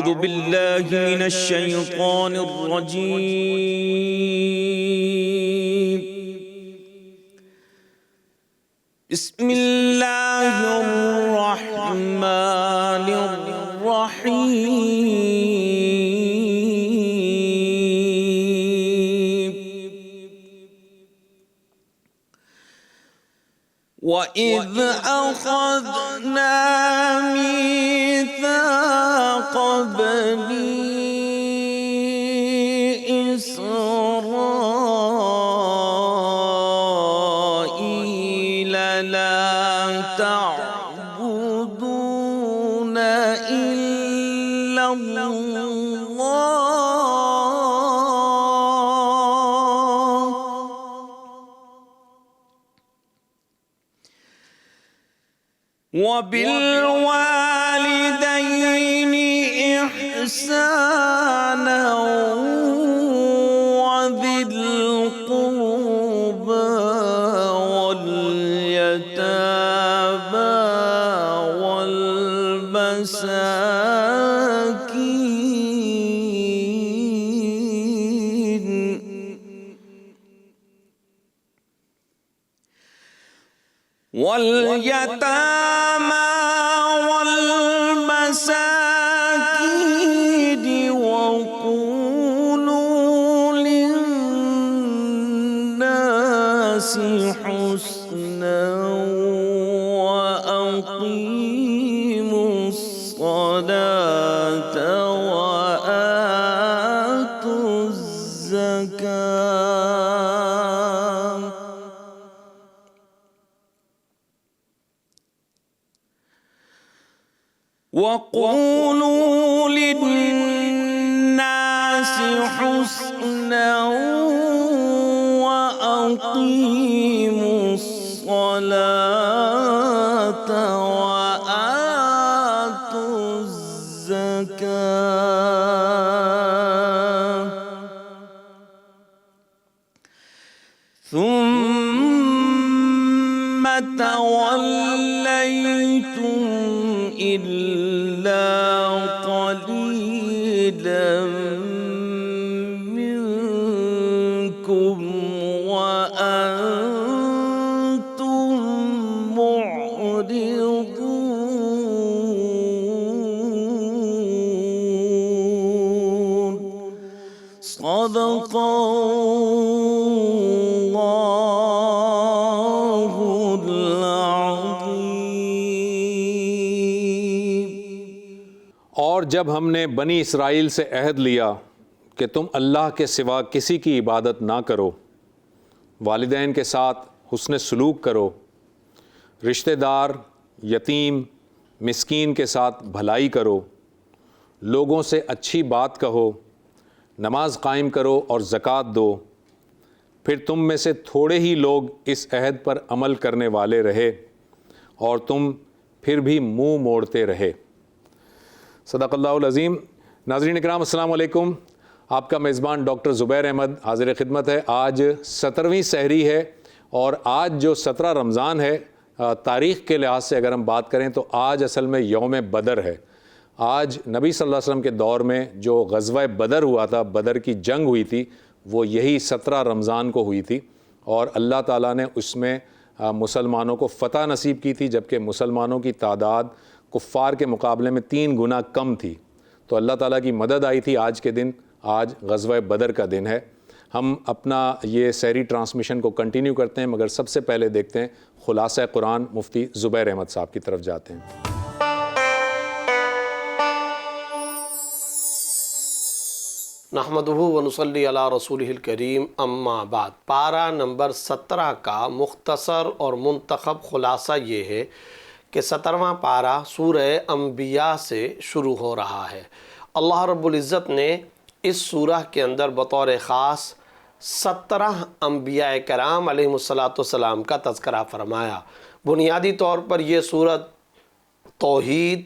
أعوذ بالله من الشيطان الرجيم. بسم الله الرحمن الرحيم. وَإِذْ أَخَذْنَا مِيثَاقَ بَنِي إِسْرَائِيلَ لَا تَعْبُدُونَ إِلَّا اللَّهَ وَبِالْوَالِدَيْنِ إِحْسَانًا وَذِي الْقُرْبَى وَالْيَتَامَى وَالْمَسَاكِينِ وَقُولُوا لِلنَّاسِ حُسْنًا وَأَقِيمُوا الصَّلَاةَ وَآتُوا الزَّكَاةَ وَقُولُوا لِلنَّاسِ حُسْنًا وَأَقِيمُوا الصَّلَاةَ وَآتُوا الزَّكَاةَ ثُمَّ تَوَلَّيْتُمْ إِلَّا قَلِيلًا مِّنكُمْ وَأَنتُم مُّعْرِضُونَ. صدق اللہ العظیم. اور جب ہم نے بنی اسرائیل سے عہد لیا کہ تم اللہ کے سوا کسی کی عبادت نہ کرو، والدین کے ساتھ حسن سلوک کرو، رشتہ دار، یتیم، مسکین کے ساتھ بھلائی کرو، لوگوں سے اچھی بات کہو، نماز قائم کرو اور زکوٰۃ دو، پھر تم میں سے تھوڑے ہی لوگ اس عہد پر عمل کرنے والے رہے اور تم پھر بھی منہ موڑتے رہے. صدق اللہ العظیم. ناظرین اکرام السلام علیکم. آپ کا میزبان ڈاکٹر زبیر احمد حاضر خدمت ہے. آج 17ویں سحری ہے اور آج جو 17 رمضان ہے، تاریخ کے لحاظ سے اگر ہم بات کریں تو آج اصل میں یوم بدر ہے. آج نبی صلی اللہ علیہ وسلم کے دور میں جو غزوہ بدر ہوا تھا، بدر کی جنگ ہوئی تھی، وہ یہی 17 رمضان کو ہوئی تھی اور اللہ تعالیٰ نے اس میں مسلمانوں کو فتح نصیب کی تھی، جبکہ مسلمانوں کی تعداد کفار کے مقابلے میں 3 گنا کم تھی. تو اللہ تعالیٰ کی مدد آئی تھی. آج کے دن، آج غزوہ بدر کا دن ہے. ہم اپنا یہ سحری ٹرانسمیشن کو کنٹینیو کرتے ہیں، مگر سب سے پہلے دیکھتے ہیں خلاصہ قرآن. مفتی زبیر احمد صاحب کی طرف جاتے ہیں. نحمدہ ونصلی علی رسولہ الکریم، اما بعد. پارہ نمبر 17 کا مختصر اور منتخب خلاصہ یہ ہے کہ 17واں پارہ سورہ انبیاء سے شروع ہو رہا ہے. اللہ رب العزت نے اس سورہ کے اندر بطور خاص 17 انبیاء کرام علیہ السلام کا تذکرہ فرمایا. بنیادی طور پر یہ سورت توحید،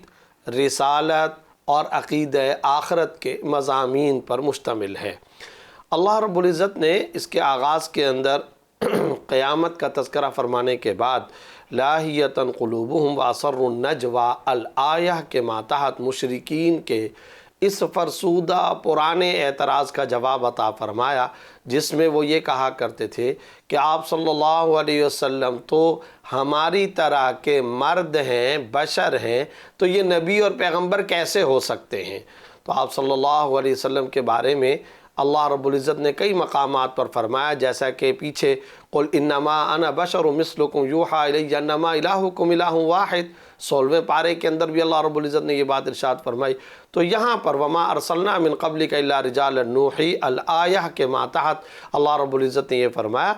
رسالت اور عقیدہ آخرت کے مضامین پر مشتمل ہے. اللہ رب العزت نے اس کے آغاز کے اندر قیامت کا تذکرہ فرمانے کے بعد لاہیۃ قلوبہم واسروا النجوى الآیہ کے ماتحت مشرکین کے اس فرسودہ پرانے اعتراض کا جواب عطا فرمایا جس میں وہ یہ کہا کرتے تھے کہ آپ صلی اللہ علیہ وسلم تو ہماری طرح کے مرد ہیں، بشر ہیں، تو یہ نبی اور پیغمبر کیسے ہو سکتے ہیں؟ تو آپ صلی اللہ علیہ وسلم کے بارے میں اللہ رب العزت نے کئی مقامات پر فرمایا، جیسا کہ پیچھے قل انما انا بشر مثلکم یوحی الی انما الہکم الہ واحد 16ویں پارے کے اندر بھی اللہ رب العزت نے یہ بات ارشاد فرمائی۔ تو یہاں پر وما ارسلنا من قبلک الا رجالا نوحی الآیہ کے ماتحت اللہ رب العزت نے یہ فرمایا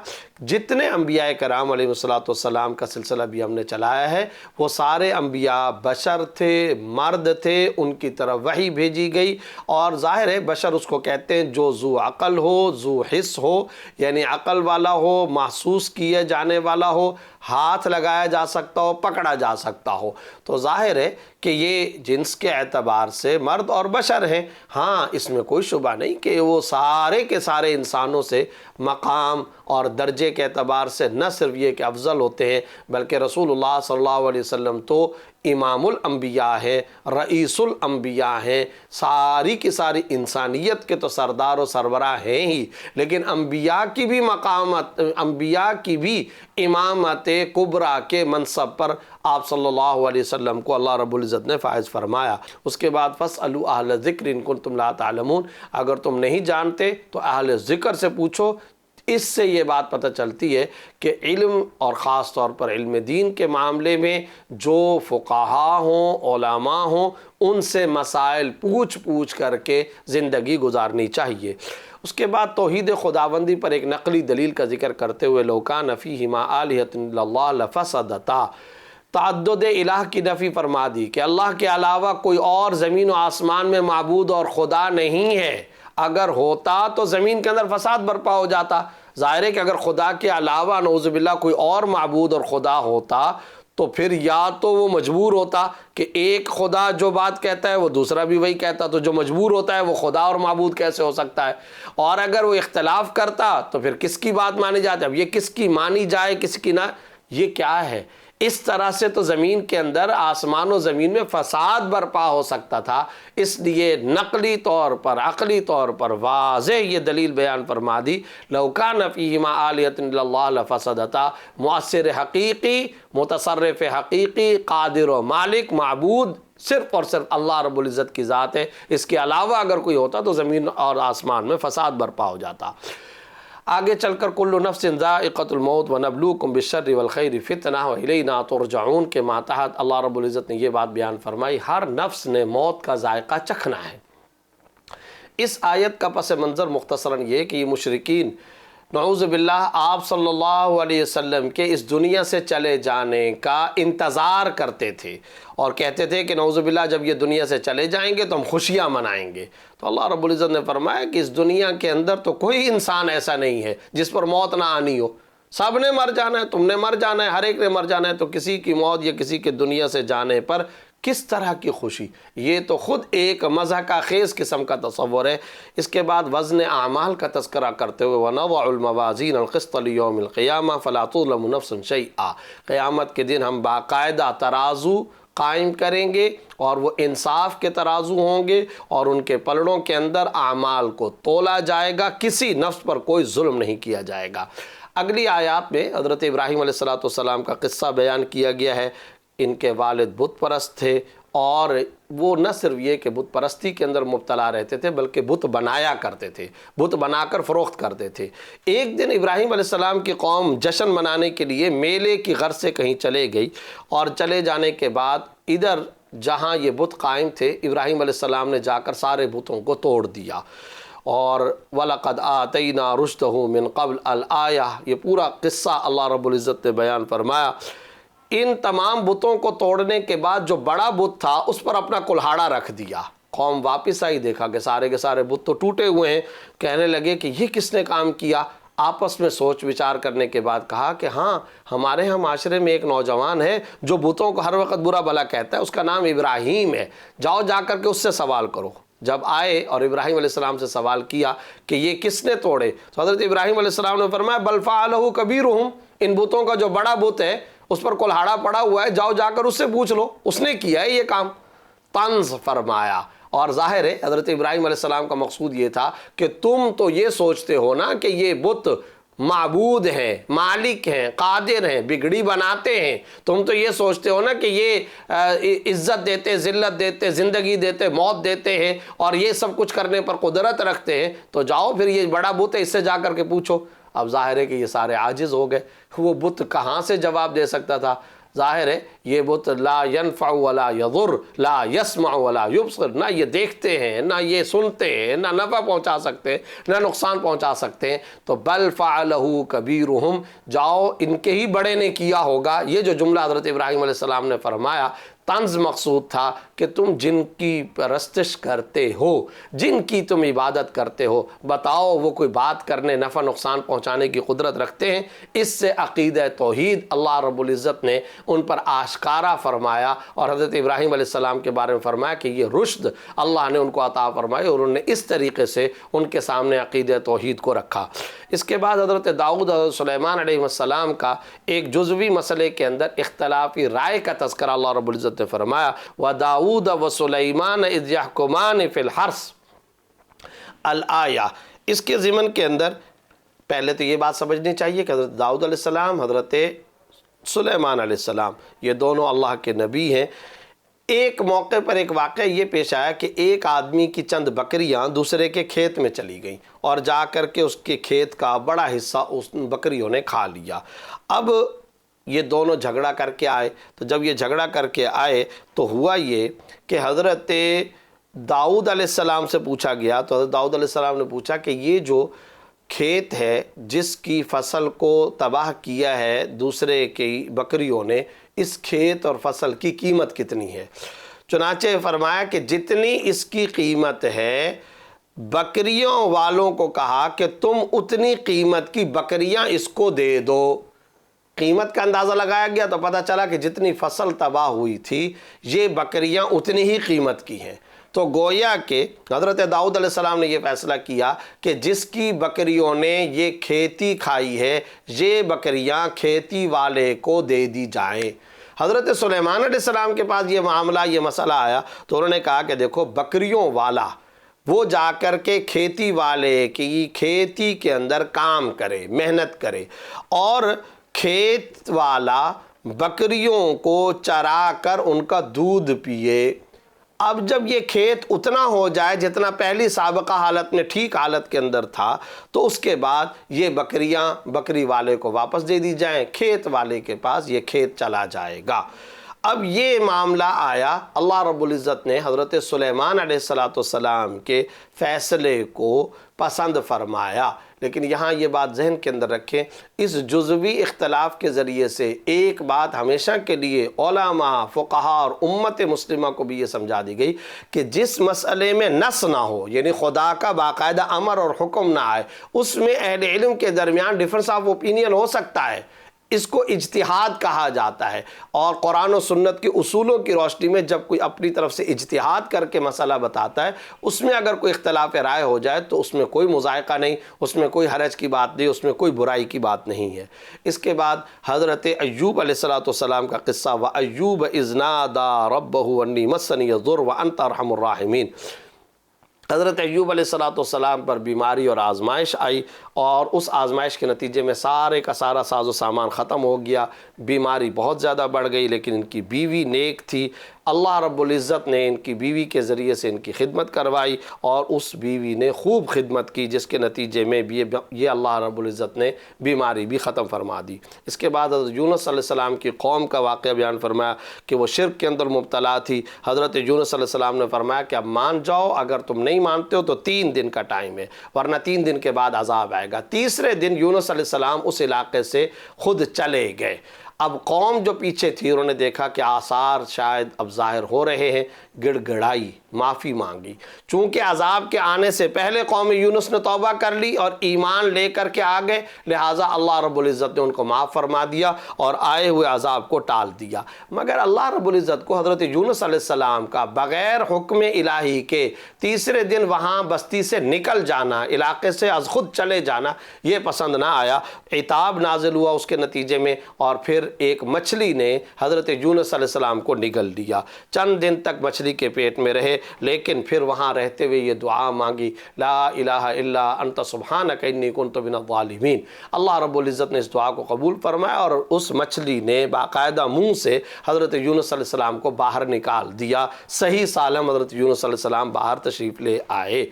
جتنے انبیاء کرام علیہ السلام کا سلسلہ بھی ہم نے چلایا ہے وہ سارے انبیاء بشر تھے، مرد تھے، ان کی طرف وحی بھیجی گئی، اور ظاہر ہے بشر اس کو کہتے ہیں جو ذو عقل ہو، ذو حس ہو، یعنی عقل والا ہو، محسوس کیا جانے والا ہو، ہاتھ لگایا جا سکتا ہو، پکڑا جا سکتا ہو۔ تو ظاہر ہے کہ یہ جنس کے اعتبار سے مرد اور بشر ہیں۔ ہاں اس میں کوئی شبہ نہیں کہ وہ سارے کے سارے انسانوں سے مقام اور درجے کے اعتبار سے نہ صرف یہ کہ افضل ہوتے ہیں بلکہ رسول اللہ صلی اللہ علیہ وسلم تو امام الانبیاء ہے، رئیس الانبیاء ہیں، ساری کی ساری انسانیت کے تو سردار و سربراہ ہیں ہی، لیکن انبیاء کی بھی مقامت، انبیاء کی بھی امامت کبریٰ کے منصب پر آپ صلی اللہ علیہ وسلم کو اللہ رب العزت نے فائز فرمایا۔ اس کے بعد فاسألوا اہل الذکر ان کنتم لا تعلمون، اگر تم نہیں جانتے تو اہل ذکر سے پوچھو۔ اس سے یہ بات پتہ چلتی ہے کہ علم اور خاص طور پر علم دین کے معاملے میں جو فقہا ہوں، علماء ہوں، ان سے مسائل پوچھ کر کے زندگی گزارنی چاہیے۔ اس کے بعد توحید خداوندی پر ایک نقلی دلیل کا ذکر کرتے ہوئے لو کان فیہما آلہۃ الا اللہ لفسدتا، تعدد الہ کی نفی فرما دی کہ اللہ کے علاوہ کوئی اور زمین و آسمان میں معبود اور خدا نہیں ہے۔ اگر ہوتا تو زمین کے اندر فساد برپا ہو جاتا۔ ظاہر ہے کہ اگر خدا کے علاوہ نعوذ باللہ کوئی اور معبود اور خدا ہوتا تو پھر یا تو وہ مجبور ہوتا کہ ایک خدا جو بات کہتا ہے وہ دوسرا بھی وہی کہتا، تو جو مجبور ہوتا ہے وہ خدا اور معبود کیسے ہو سکتا ہے؟ اور اگر وہ اختلاف کرتا تو پھر کس کی بات مانی جاتی؟ اب یہ کس کی مانی جائے کس کی نہ، یہ کیا ہے؟ اس طرح سے تو زمین کے اندر، آسمان و زمین میں فساد برپا ہو سکتا تھا۔ اس لیے نقلی طور پر، عقلی طور پر واضح یہ دلیل بیان فرما دی، لو کان فیہما آلہۃ الا اللہ لفسدتا، مؤثر حقیقی، متصرف حقیقی، قادر و مالک، معبود صرف اور صرف اللہ رب العزت کی ذات ہے۔ اس کے علاوہ اگر کوئی ہوتا تو زمین اور آسمان میں فساد برپا ہو جاتا۔ آگے چل کر کل نفس ذائقۃ الموت ونبلوکم بالشر والخیر فتنہ والینا ترجعون کے ماتحت اللہ رب العزت نے یہ بات بیان فرمائی، ہر نفس نے موت کا ذائقہ چکھنا ہے۔ اس آیت کا پس منظر مختصراً یہ کہ یہ مشرکین نعوذ باللہ آپ صلی اللہ علیہ وسلم کے اس دنیا سے چلے جانے کا انتظار کرتے تھے اور کہتے تھے کہ نعوذ باللہ جب یہ دنیا سے چلے جائیں گے تو ہم خوشیاں منائیں گے۔ تو اللہ رب العزت نے فرمایا کہ اس دنیا کے اندر تو کوئی انسان ایسا نہیں ہے جس پر موت نہ آنی ہو، سب نے مر جانا ہے، تم نے مر جانا ہے، ہر ایک نے مر جانا ہے، تو کسی کی موت یا کسی کے دنیا سے جانے پر کس طرح کی خوشی؟ یہ تو خود ایک مضحکہ خیز قسم کا تصور ہے۔ اس کے بعد وزن اعمال کا تذکرہ کرتے ہوئے وَنَضَعُ الْمَوَازِينَ الْقِسْطَ لِيَوْمِ الْقِيَامَةِ فَلَا تُظْلَمُ نَفْسٌ شَيْئًا، قیامت کے دن ہم باقاعدہ ترازو قائم کریں گے اور وہ انصاف کے ترازو ہوں گے اور ان کے پلڑوں کے اندر اعمال کو تولا جائے گا، کسی نفس پر کوئی ظلم نہیں کیا جائے گا۔ اگلی آیات میں حضرت ابراہیم علیہ السلام کا قصہ بیان کیا گیا ہے۔ ان کے والد بت پرست تھے اور وہ نہ صرف یہ کہ بت پرستی کے اندر مبتلا رہتے تھے بلکہ بت بنایا کرتے تھے، بت بنا کر فروخت کرتے تھے۔ ایک دن ابراہیم علیہ السلام کی قوم جشن منانے کے لیے میلے کی غرض سے کہیں چلے گئی، اور چلے جانے کے بعد ادھر جہاں یہ بت قائم تھے ابراہیم علیہ السلام نے جا کر سارے بتوں کو توڑ دیا، اور وَلَقَدْ آتَيْنَا رُشْدَهُ مِنْ قَبْلِ الْآیَہ، یہ پورا قصہ اللہ رب العزت نے بیان فرمایا۔ ان تمام بتوں کو توڑنے کے بعد جو بڑا بت تھا اس پر اپنا کلہاڑا رکھ دیا۔ قوم واپس آئی، دیکھا کہ سارے کے سارے بت تو ٹوٹے ہوئے ہیں، کہنے لگے کہ یہ کس نے کام کیا؟ آپس میں سوچ وچار کرنے کے بعد کہا کہ ہاں ہمارے ہاں معاشرے میں ایک نوجوان ہے جو بتوں کو ہر وقت برا بھلا کہتا ہے، اس کا نام ابراہیم ہے، جاؤ جا کر کے اس سے سوال کرو۔ جب آئے اور ابراہیم علیہ السلام سے سوال کیا کہ یہ کس نے توڑے، تو حضرت ابراہیم علیہ السلام نے فرمایا بل فعلہ کبیرہم، ان بتوں کا جو بڑا بت ہے اس پر کلہاڑا پڑا ہوا ہے، جاؤ جا کر اس سے پوچھ لو، اس نے کیا ہے یہ کام۔ طنز فرمایا اور ظاہر ہے حضرت ابراہیم علیہ السلام کا مقصود یہ تھا کہ تم تو یہ سوچتے ہو نا کہ یہ بت معبود ہیں، مالک ہیں، قادر ہیں، بگڑی بناتے ہیں، تم تو یہ سوچتے ہو نا کہ یہ عزت دیتے، ذلت دیتے، زندگی دیتے، موت دیتے ہیں اور یہ سب کچھ کرنے پر قدرت رکھتے ہیں، تو جاؤ پھر یہ بڑا بت ہے اس سے جا کر کے پوچھو۔ اب ظاہر ہے کہ یہ سارے عاجز ہو گئے، وہ بت کہاں سے جواب دے سکتا تھا؟ ظاہر ہے یہ بت لا ينفع ولا يضر، لا يسمع ولا يبصر، نہ یہ دیکھتے ہیں، نہ یہ سنتے ہیں، نہ نفع پہنچا سکتے ہیں، نہ نقصان پہنچا سکتے ہیں۔ تو بل فعلہ کبیرہم، جاؤ ان کے ہی بڑے نے کیا ہوگا۔ یہ جو جملہ حضرت ابراہیم علیہ السلام نے فرمایا، طنز مقصود تھا کہ تم جن کی پرستش کرتے ہو، جن کی تم عبادت کرتے ہو، بتاؤ وہ کوئی بات کرنے، نفع نقصان پہنچانے کی قدرت رکھتے ہیں؟ اس سے عقیدہ توحید اللہ رب العزت نے ان پر آشکارا فرمایا، اور حضرت ابراہیم علیہ السلام کے بارے میں فرمایا کہ یہ رشد اللہ نے ان کو عطا فرمائی، اور انہوں نے اس طریقے سے ان کے سامنے عقیدہ توحید کو رکھا۔ اس کے بعد حضرت داؤد حضرت سلیمان علیہ السلام کا ایک جزوی مسئلے کے اندر اختلافی رائے کا تذکرہ اللہ رب العزت نے فرمایا، وَدَاؤُدَ وَسُلَيْمَانَ إِذْ يَحْكُمَانِ فِي الْحَرْثِ الآیہ۔ اس کے ضمن کے اندر پہلے تو یہ بات سمجھنی چاہیے کہ حضرت داؤد علیہ السلام، حضرت سلیمان علیہ السلام، یہ دونوں اللہ کے نبی ہیں۔ ایک موقع پر ایک واقعہ یہ پیش آیا کہ ایک آدمی کی چند بکریاں دوسرے کے کھیت میں چلی گئیں اور جا کر کے اس کے کھیت کا بڑا حصہ اس بکریوں نے کھا لیا۔ اب یہ دونوں جھگڑا کر کے آئے، تو جب یہ جھگڑا کر کے آئے تو ہوا یہ کہ حضرت داؤد علیہ السلام سے پوچھا گیا، تو حضرت داؤد علیہ السلام نے پوچھا کہ یہ جو کھیت ہے جس کی فصل کو تباہ کیا ہے دوسرے کی بکریوں نے، اس کھیت اور فصل کی قیمت کتنی ہے؟ چنانچہ فرمایا کہ جتنی اس کی قیمت ہے، بکریوں والوں کو کہا کہ تم اتنی قیمت کی بکریاں اس کو دے دو۔ قیمت کا اندازہ لگایا گیا تو پتہ چلا کہ جتنی فصل تباہ ہوئی تھی یہ بکریاں اتنی ہی قیمت کی ہیں۔ تو گویا کہ حضرت داؤد علیہ السلام نے یہ فیصلہ کیا کہ جس کی بکریوں نے یہ کھیتی کھائی ہے، یہ بکریاں کھیتی والے کو دے دی جائیں۔ حضرت سلیمان علیہ السلام کے پاس یہ معاملہ، یہ مسئلہ آیا تو انہوں نے کہا کہ دیکھو، بکریوں والا وہ جا کر کے کھیتی والے کی کھیتی کے اندر کام کرے، محنت کرے، اور کھیت والا بکریوں کو چرا کر ان کا دودھ پیے۔ اب جب یہ کھیت اتنا ہو جائے جتنا پہلی سابقہ حالت میں ٹھیک حالت کے اندر تھا، تو اس کے بعد یہ بکریاں بکری والے کو واپس دے دی جائیں، کھیت والے کے پاس یہ کھیت چلا جائے گا۔ اب یہ معاملہ آیا، اللہ رب العزت نے حضرت سلیمان علیہ السلام کے فیصلے کو پسند فرمایا۔ لیکن یہاں یہ بات ذہن کے اندر رکھیں، اس جزوی اختلاف کے ذریعے سے ایک بات ہمیشہ کے لیے علماء، فقہاء اور امت مسلمہ کو بھی یہ سمجھا دی گئی کہ جس مسئلے میں نص نہ ہو، یعنی خدا کا باقاعدہ امر اور حکم نہ آئے، اس میں اہل علم کے درمیان ڈیفرنس آف اوپینین ہو سکتا ہے، اس کو اجتہاد کہا جاتا ہے۔ اور قرآن و سنت کے اصولوں کی روشنی میں جب کوئی اپنی طرف سے اجتہاد کر کے مسئلہ بتاتا ہے، اس میں اگر کوئی اختلاف رائے ہو جائے تو اس میں کوئی مذائقہ نہیں، اس میں کوئی حرج کی بات نہیں، اس میں کوئی برائی کی بات نہیں ہے۔ اس کے بعد حضرت ایوب علیہ السلام کا قصہ، وَأَيُّوبَ إِذْ نَادَى رَبَّهُ أَنِّي مَسَّنِيَ الضُّرُّ وَأَنْتَ أَرْحَمُ الرَّاحِمِينَ۔ حضرت ایوب علیہ السلام پر بیماری اور آزمائش آئی، اور اس آزمائش کے نتیجے میں سارے کا سارا ساز و سامان ختم ہو گیا، بیماری بہت زیادہ بڑھ گئی، لیکن ان کی بیوی نیک تھی، اللہ رب العزت نے ان کی بیوی کے ذریعے سے ان کی خدمت کروائی، اور اس بیوی نے خوب خدمت کی، جس کے نتیجے میں یہ اللہ رب العزت نے بیماری بھی ختم فرما دی۔ اس کے بعد حضرت یونس علیہ السلام کی قوم کا واقعہ بیان فرمایا کہ وہ شرک کے اندر مبتلا تھی۔ حضرت یونس علیہ السلام نے فرمایا کہ اب مان جاؤ، اگر تم نہیں مانتے ہو تو 3 دن کا ٹائم ہے، ورنہ 3 دن کے بعد عذاب آئے گا۔ تیسرے دن یونس علیہ السلام اس علاقے سے خود چلے گئے۔ اب قوم جو پیچھے تھی انہوں نے دیکھا کہ آثار شاید اب ظاہر ہو رہے ہیں، گڑ گڑائی، معافی مانگی۔ چونکہ عذاب کے آنے سے پہلے قوم یونس نے توبہ کر لی اور ایمان لے کر کے آ گئے، لہٰذا اللہ رب العزت نے ان کو معاف فرما دیا اور آئے ہوئے عذاب کو ٹال دیا۔ مگر اللہ رب العزت کو حضرت یونس علیہ السلام کا بغیر حکم الہی کے تیسرے دن وہاں بستی سے نکل جانا، علاقے سے از خود چلے جانا، یہ پسند نہ آیا۔ عتاب نازل ہوا اس کے نتیجے میں، اور پھر ایک مچھلی نے حضرت یونس علیہ السلام کو نگل لیا. چند دن تک مچھلی کے پیٹ میں رہے، لیکن پھر وہاں رہتے ہوئے یہ دعا مانگی، لا الہ الا انت سبحانک انی کنت من الظالمین. اللہ رب العزت نے اس دعا کو قبول فرمایا اور اس مچھلی نے باقاعدہ منہ سے حضرت یونس علیہ السلام کو باہر نکال دیا. صحیح سالم حضرت یونس علیہ السلام باہر تشریف لے آئے.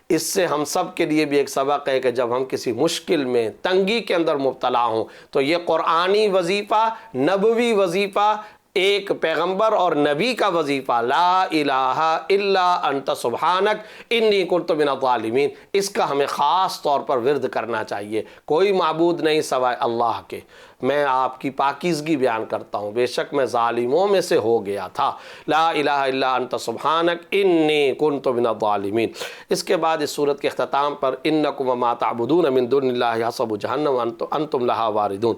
اس سے ہم سب کے لیے بھی ایک سبق ہے کہ جب ہم کسی مشکل میں، تنگی کے اندر مبتلا ہوں تو یہ قرآنی وظیفہ، نبوی وظیفہ، ایک پیغمبر اور نبی کا وظیفہ، لا الہ الا انت سبحانک انی کنت من الظالمین، اس کا ہمیں خاص طور پر ورد کرنا چاہیے. کوئی معبود نہیں سوائے اللہ کے، میں آپ کی پاکیزگی بیان کرتا ہوں، بے شک میں ظالموں میں سے ہو گیا تھا. لا الہ الا انت سبحانک انی کنت من الظالمین. اس کے بعد اس صورت کے اختتام پر انکم وما تعبدون من دون اللہ حسب جہنم انتم لہا واردون.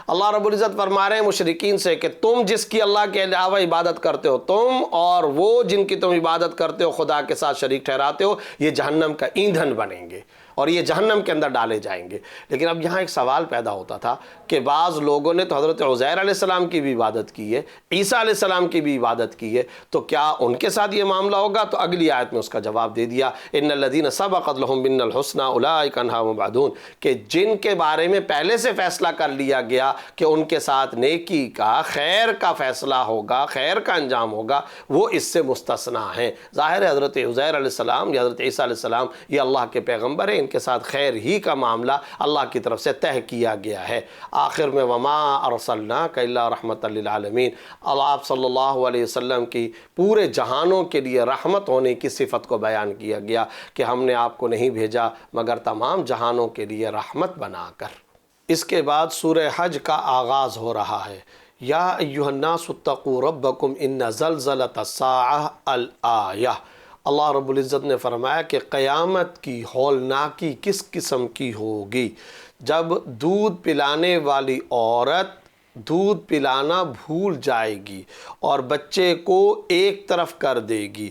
اللہ رب العزت فرما رہے ہیں مشرکین سے کہ تم جس کی اللہ کے علاوہ عبادت کرتے ہو، تم اور وہ جن کی تم عبادت کرتے ہو خدا کے ساتھ شریک ٹھہراتے ہو، یہ جہنم کا ایندھن بنیں گے اور یہ جہنم کے اندر ڈالے جائیں گے. لیکن اب یہاں ایک سوال پیدا ہوتا تھا کہ بعض لوگوں نے تو حضرت عزیر علیہ السلام کی بھی عبادت کی ہے، عیسیٰ علیہ السلام کی بھی عبادت کی ہے، تو کیا ان کے ساتھ یہ معاملہ ہوگا؟ تو اگلی آیت میں اس کا جواب دے دیا، ان الذین سبقت لہم منا الحسنی اولئک عنہا مبعدون، کہ جن کے بارے میں پہلے سے فیصلہ کر لیا گیا کہ ان کے ساتھ نیکی کا، خیر کا فیصلہ ہوگا، خیر کا انجام ہوگا، وہ اس سے مستثنا ہیں. ظاہر ہے حضرت عزیر علیہ السلام یا حضرت عیسیٰ علیہ السلام یہ اللہ کے پیغمبر ہیں، ان کے ساتھ خیر ہی کا معاملہ اللہ کی طرف سے طے کیا گیا ہے. آخر میں وما ارسلناک الا رحمت للعالمین، آپ صلی اللہ علیہ وسلم کی پورے جہانوں کے لیے رحمت ہونے کی صفت کو بیان کیا گیا کہ ہم نے آپ کو نہیں بھیجا مگر تمام جہانوں کے لیے رحمت بنا کر. اس کے بعد سورہ حج کا آغاز ہو رہا ہے. یا ایھا الناس اتقوا ربکم ان زلزلۃ الساعۃ الآیہ. اللہ رب العزت نے فرمایا کہ قیامت کی ہولناکی کس قسم کی ہوگی جب دودھ پلانے والی عورت دودھ پلانا بھول جائے گی اور بچے کو ایک طرف کر دے گی،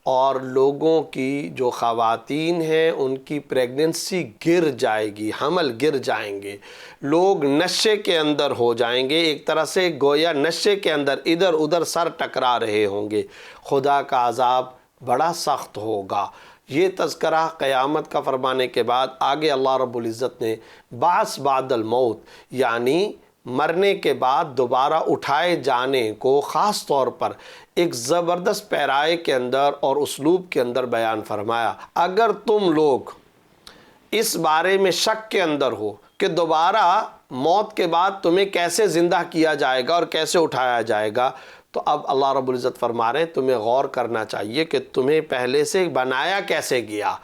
اور لوگوں کی جو خواتین ہیں ان کی پریگننسی گر جائے گی، حمل گر جائیں گے، لوگ نشے کے اندر ہو جائیں گے، ایک طرح سے گویا نشے کے اندر ادھر ادھر سر ٹکرا رہے ہوں گے. خدا کا عذاب بڑا سخت ہوگا. یہ تذکرہ قیامت کا فرمانے کے بعد آگے اللہ رب العزت نے بعث بعد الموت، یعنی مرنے کے بعد دوبارہ اٹھائے جانے کو خاص طور پر ایک زبردست پیرائے کے اندر اور اسلوب کے اندر بیان فرمایا. اگر تم لوگ اس بارے میں شک کے اندر ہو کہ دوبارہ موت کے بعد تمہیں کیسے زندہ کیا جائے گا اور کیسے اٹھایا جائے گا، تو اب اللہ رب العزت فرما رہے ہیں تمہیں غور کرنا چاہیے کہ تمہیں پہلے سے بنایا کیسے گیا.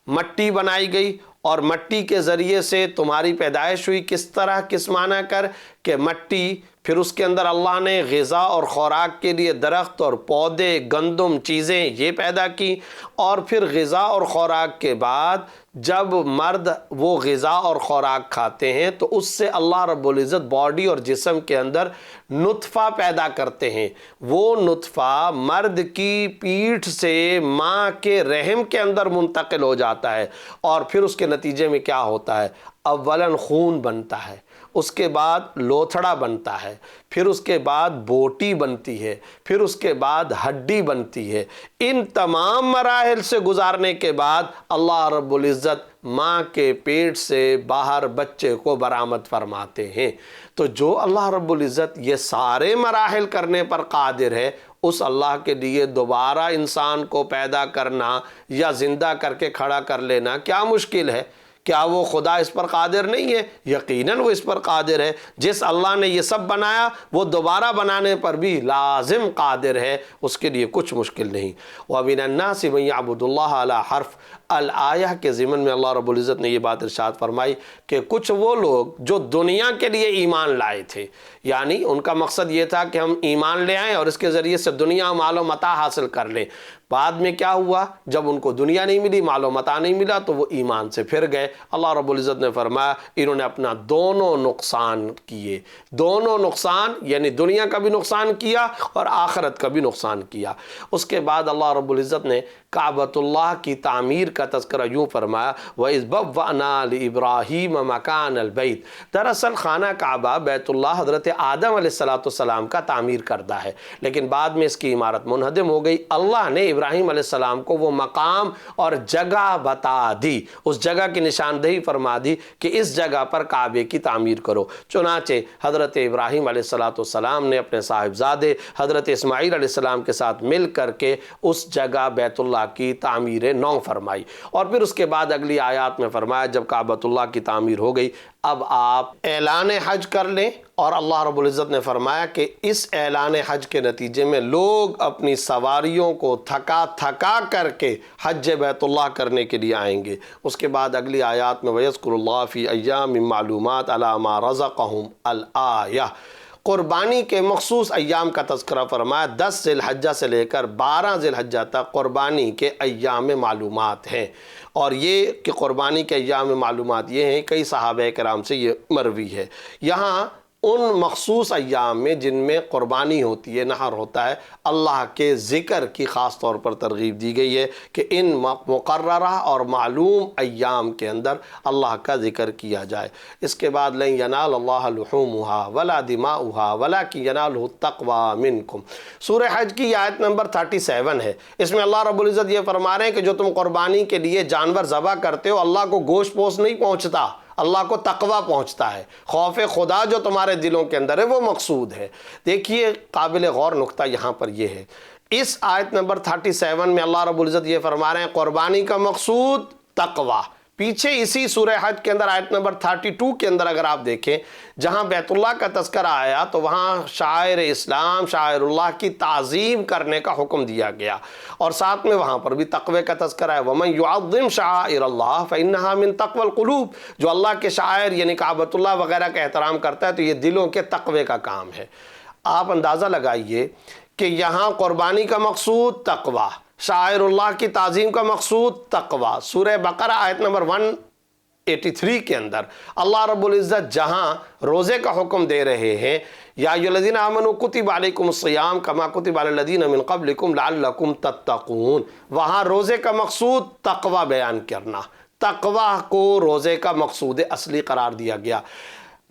مٹی بنائی گئی اور مٹی کے ذریعے سے تمہاری پیدائش ہوئی. کس طرح، کس معنی کر کہ مٹی، پھر اس کے اندر اللہ نے غذا اور خوراک کے لیے درخت اور پودے، گندم، چیزیں یہ پیدا کی، اور پھر غذا اور خوراک کے بعد جب مرد وہ غذا اور خوراک کھاتے ہیں تو اس سے اللہ رب العزت باڈی اور جسم کے اندر نطفہ پیدا کرتے ہیں. وہ نطفہ مرد کی پیٹھ سے ماں کے رحم کے اندر منتقل ہو جاتا ہے، اور پھر اس کے نتیجے میں کیا ہوتا ہے؟ اولاً خون بنتا ہے، اس کے بعد لوتھڑا بنتا ہے، پھر اس کے بعد بوٹی بنتی ہے، پھر اس کے بعد ہڈی بنتی ہے. ان تمام مراحل سے گزارنے کے بعد اللہ رب العزت ماں کے پیٹ سے باہر بچے کو برآمد فرماتے ہیں. تو جو اللہ رب العزت یہ سارے مراحل کرنے پر قادر ہے، اس اللہ کے لیے دوبارہ انسان کو پیدا کرنا یا زندہ کر کے کھڑا کر لینا کیا مشکل ہے؟ کیا وہ خدا اس پر قادر نہیں ہے؟ یقیناً وہ اس پر قادر ہے. جس اللہ نے یہ سب بنایا وہ دوبارہ بنانے پر بھی لازم قادر ہے، اس کے لیے کچھ مشکل نہیں. وَمِنَ النَّاسِ مَن يَعْبُدُ اللَّهَ عَلَى حَرْفٍ الآیہ کے ضمن میں اللہ رب العزت نے یہ بات ارشاد فرمائی کہ کچھ وہ لوگ جو دنیا کے لیے ایمان لائے تھے، یعنی ان کا مقصد یہ تھا کہ ہم ایمان لے آئیں اور اس کے ذریعے سے دنیا مال و متاع حاصل کر لیں، بعد میں کیا ہوا؟ جب ان کو دنیا نہیں ملی، مال و متاع نہیں ملا، تو وہ ایمان سے پھر گئے۔ اللہ رب العزت نے فرمایا انہوں نے اپنا دونوں نقصان کیے، دونوں نقصان، یعنی دنیا کا بھی نقصان کیا اور آخرت کا بھی نقصان کیا۔ اس کے بعد اللہ رب العزت نے کعبۃ اللہ کی تعمیر کا تذکرہ یوں فرمایا وَإِذْ بَوَّأْنَا لِإِبْرَاهِيمَ مَكَانَ الْبَيْتِ۔ دراصل خانہ کعبہ بیت اللہ حضرت آدم علیہ السلام کا تعمیر کردہ ہے، لیکن بعد میں اس کی عمارت منہدم ہو گئی۔ اللہ نے ابراہیم علیہ السلام کو وہ مقام اور جگہ بتا دی، اس جگہ کی نشاندہی فرما دی کہ اس جگہ پر کعبے کی تعمیر کرو۔ چنانچہ حضرت ابراہیم علیہ السلام نے اپنے صاحبزادے حضرت اسماعیل علیہ السلام کے ساتھ مل کر کے اس جگہ بیت اللہ کی تعمیر نو فرمائی، اور پھر اس کے بعد اگلی آیات میں فرمایا جب کعبۃ اللہ کی تعمیر ہو گئی اب آپ اعلان حج کر لیں، اور اللہ رب العزت نے فرمایا کہ اس اعلان حج کے نتیجے میں لوگ اپنی سواریوں کو تھکا کر کے حج بیت اللہ کرنے کے لیے آئیں گے۔ اس کے بعد اگلی آیات میں وَيَذْكُرُ اللَّهَ فِي أَيَّامٍ مَّعْلُومَاتٍ عَلَىٰ مَا رَزَقَهُمْ الْآيَةِ۔ قربانی کے مخصوص ایام کا تذکرہ فرمایا، 10 ذی الحجہ سے لے کر 12 ذی الحجہ تک قربانی کے ایام معلومات ہیں، اور یہ کہ قربانی کے ایام معلومات یہ ہیں، کئی صحابہ کرام سے یہ مروی ہے۔ یہاں ان مخصوص ایام میں جن میں قربانی ہوتی ہے، نحر ہوتا ہے، اللہ کے ذکر کی خاص طور پر ترغیب دی گئی ہے کہ ان مقررہ اور معلوم ایام کے اندر اللہ کا ذکر کیا جائے۔ اس کے بعد لَن يَنَالَ اللَّهَ لُحُومُهَا وَلَا دِمَاؤُهَا وَلَكِنْ يَنَالُهُ التَّقْوَىٰ مِنْكُمْ۔ سورہ حج کی آیت نمبر 37 ہے، اس میں اللہ رب العزت یہ فرما رہے ہیں کہ جو تم قربانی کے لیے جانور ذبح کرتے ہو، اللہ کو گوشت پوست نہیں پہنچتا، اللہ کو تقوی پہنچتا ہے، خوف خدا جو تمہارے دلوں کے اندر ہے وہ مقصود ہے۔ دیکھیے قابل غور نقطہ یہاں پر یہ ہے، اس آیت نمبر 37 میں اللہ رب العزت یہ فرما رہے ہیں قربانی کا مقصود تقوی۔ پیچھے اسی سورہ حج کے اندر آیت نمبر 32 کے اندر اگر آپ دیکھیں، جہاں بیت اللہ کا تذکرہ آیا تو وہاں شاعر اسلام، شاعر اللہ کی تعظیم کرنے کا حکم دیا گیا، اور ساتھ میں وہاں پر بھی تقوی کا تذکرہ ہے وَمَن يُعَظِّمْ شَعَائِرَ اللَّهِ فَإِنَّهَا مِن تَقْوَى الْقُلُوبِ۔ جو اللہ کے شاعر یعنی کعبۃ اللہ وغیرہ کا احترام کرتا ہے تو یہ دلوں کے تقوی کا کام ہے۔ آپ اندازہ لگائیے کہ یہاں قربانی کا مقصود تقوی، شاعر اللہ کی تعظیم کا مقصود تقوی۔ سورہ بقرہ آیت نمبر 183 کے اندر اللہ رب العزت جہاں روزے کا حکم دے رہے ہیں، یا ایھا الذین آمنوا کتب علیکم الصیام کما کتب علی الذین من قبلکم لعلکم تتقون، وہاں روزے کا مقصود تقوی بیان کرنا، تقوی کو روزے کا مقصود اصلی قرار دیا گیا۔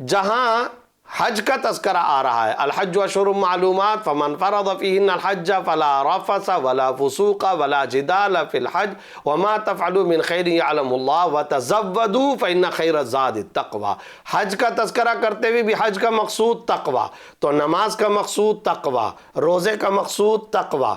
جہاں حج کا تذکرہ آ رہا ہے، الحج اشہر معلومات فمن فرض فیہن الحج فلا رفث ولا فسوق ولا جدال فی الحج وما تفعلوا من خیر یعلم اللہ وتزودوا فإن خیر الزاد التقوی۔ حج کا تذکرہ کرتے ہوئے بھی حج کا مقصود تقوی، تو نماز کا مقصود تقوی، روزے کا مقصود تقوی،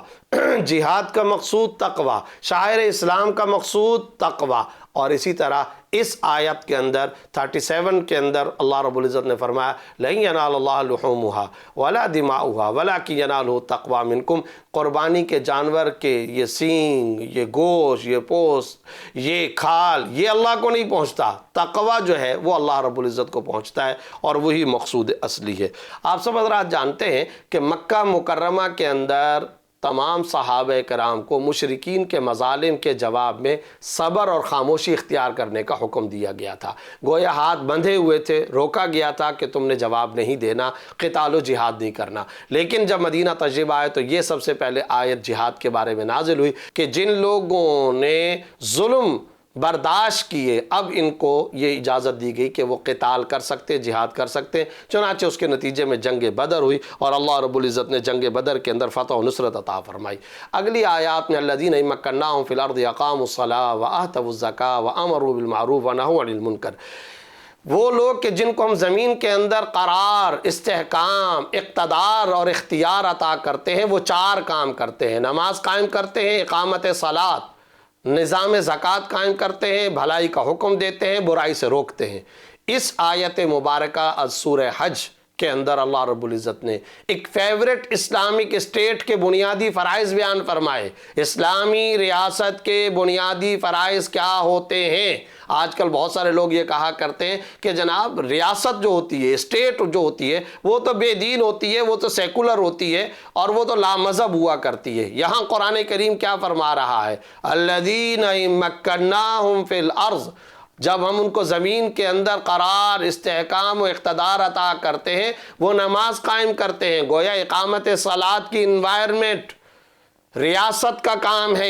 جہاد کا مقصود تقوی، شاعر اسلام کا مقصود تقوی، اور اسی طرح اس آیت کے اندر 37 کے اندر اللہ رب العزت نے فرمایا لَن يَنَالَ اللَّهَ لُحُومُهَا وَلَا دِمَاؤُهَا وَلَكِنْ يَنَالُهُ التَّقْوَىٰ مِنْكُمْ۔ قربانی کے جانور کے یہ سینگ، یہ گوشت، یہ پوست، یہ کھال، یہ اللہ کو نہیں پہنچتا، تقوی جو ہے وہ اللہ رب العزت کو پہنچتا ہے، اور وہی مقصود اصلی ہے۔ آپ سب حضرات جانتے ہیں کہ مکہ مکرمہ کے اندر تمام صحابہ کرام کو مشرکین کے مظالم کے جواب میں صبر اور خاموشی اختیار کرنے کا حکم دیا گیا تھا، گویا ہاتھ بندھے ہوئے تھے، روکا گیا تھا کہ تم نے جواب نہیں دینا، قتال و جہاد نہیں کرنا۔ لیکن جب مدینہ تشریف آئے تو یہ سب سے پہلے آیت جہاد کے بارے میں نازل ہوئی کہ جن لوگوں نے ظلم برداشت کیے اب ان کو یہ اجازت دی گئی کہ وہ قتال کر سکتے، جہاد کر سکتے۔ چنانچہ اس کے نتیجے میں جنگ بدر ہوئی، اور اللہ رب العزت نے جنگ بدر کے اندر فتح و نصرت عطا فرمائی۔ اگلی آیات میں الذین ان مکناہم فی الارض اقاموا الصلاۃ وآتوا الزکاۃ وامروا بالمعروف ونہوا عن المنکر، وہ لوگ کہ جن کو ہم زمین کے اندر قرار، استحکام، اقتدار اور اختیار عطا کرتے ہیں، وہ 4 کام کرتے ہیں، نماز قائم کرتے ہیں، اقامت صلاۃ، نظام زکوٰۃ قائم کرتے ہیں، بھلائی کا حکم دیتے ہیں، برائی سے روکتے ہیں۔ اس آیت مبارکہ از سورہ حج کے اندر اللہ رب العزت نے ایک فیورٹ اسلامک اسٹیٹ کے بنیادی فرائض بیان فرمائے۔ اسلامی ریاست کے بنیادی فرائض کیا ہوتے ہیں؟ آج کل بہت سارے لوگ یہ کہا کرتے ہیں کہ جناب ریاست جو ہوتی ہے، اسٹیٹ جو ہوتی ہے، وہ تو بے دین ہوتی ہے، وہ تو سیکولر ہوتی ہے اور وہ تو لامذہب ہوا کرتی ہے۔ یہاں قرآن کریم کیا فرما رہا ہے؟ الذین مکناہم فی الارض، جب ہم ان کو زمین کے اندر قرار، استحکام و اقتدار عطا کرتے ہیں، وہ نماز قائم کرتے ہیں۔ گویا اقامت صلاۃ کی انوائرمنٹ ریاست کا کام ہے۔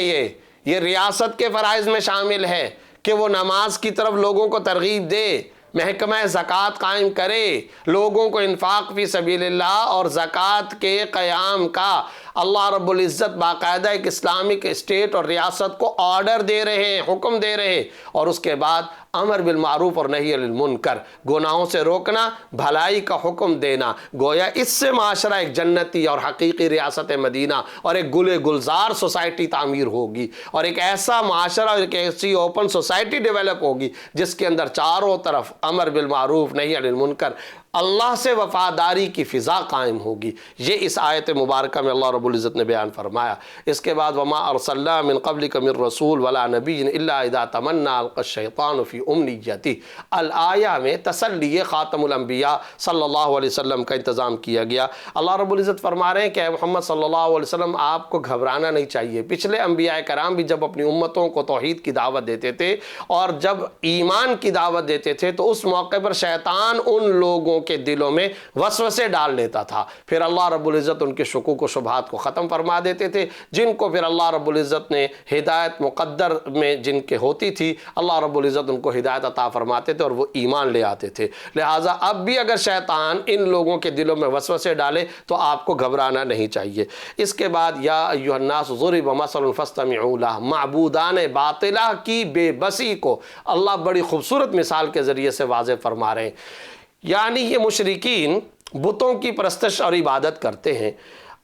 یہ ریاست کے فرائض میں شامل ہے کہ وہ نماز کی طرف لوگوں کو ترغیب دے، محکمہ زکوٰۃ قائم کرے، لوگوں کو انفاق فی سبیل اللہ اور زکوٰۃ کے قیام کا اللہ رب العزت باقاعدہ ایک اسلامک اسٹیٹ اور ریاست کو آرڈر دے رہے ہیں، حکم دے رہے ہیں۔ اور اس کے بعد امر بالمعروف اور نہی عن المنکر، گناہوں سے روکنا، بھلائی کا حکم دینا۔ گویا اس سے معاشرہ ایک جنتی اور حقیقی ریاست مدینہ اور ایک گل گلزار سوسائٹی تعمیر ہوگی، اور ایک ایسا معاشرہ اور ایک ایسی اوپن سوسائٹی ڈیولپ ہوگی جس کے اندر چاروں طرف امر بالمعروف نہی عن المنکر، اللہ سے وفاداری کی فضا قائم ہوگی۔ یہ اس آیت مبارکہ میں اللہ رب العزت نے بیان فرمایا۔ اس کے بعد وما ارسلنا من قبلک من رسول ولا نبی الا اذا تمنى القى الشیطان فی امنیتہ، الآیہ میں تسلی خاتم الانبیاء صلی اللہ علیہ وسلم کا انتظام کیا گیا۔ اللہ رب العزت فرما رہے ہیں کہ اے محمد صلی اللہ علیہ وسلم، آپ کو گھبرانا نہیں چاہیے۔ پچھلے انبیاء کرام بھی جب اپنی امتوں کو توحید کی دعوت دیتے تھے اور جب ایمان کی دعوت دیتے تھے تو اس موقع پر شیطان ان لوگوں کے دلوں میں وسوسے ڈال لیتا تھا۔ پھر اللہ رب العزت ان کے شکوک و شبہات کو ختم فرما دیتے تھے، جن کو پھر اللہ رب العزت نے ہدایت مقدر میں جن کے ہوتی تھی، اللہ رب العزت ان کو ہدایت عطا فرماتے تھے اور وہ ایمان لے آتے تھے۔ لہٰذا اب بھی اگر شیطان ان لوگوں کے دلوں میں وسوسے ڈالے تو آپ کو گھبرانا نہیں چاہیے۔ اس کے بعد یا ایھا الناس ضرب مثل فاستمعوا لہ، معبودان باطلہ کی بے بسی کو اللہ بڑی خوبصورت مثال کے ذریعے سے واضح فرما رہے ہیں۔ یعنی یہ مشرکین بتوں کی پرستش اور عبادت کرتے ہیں۔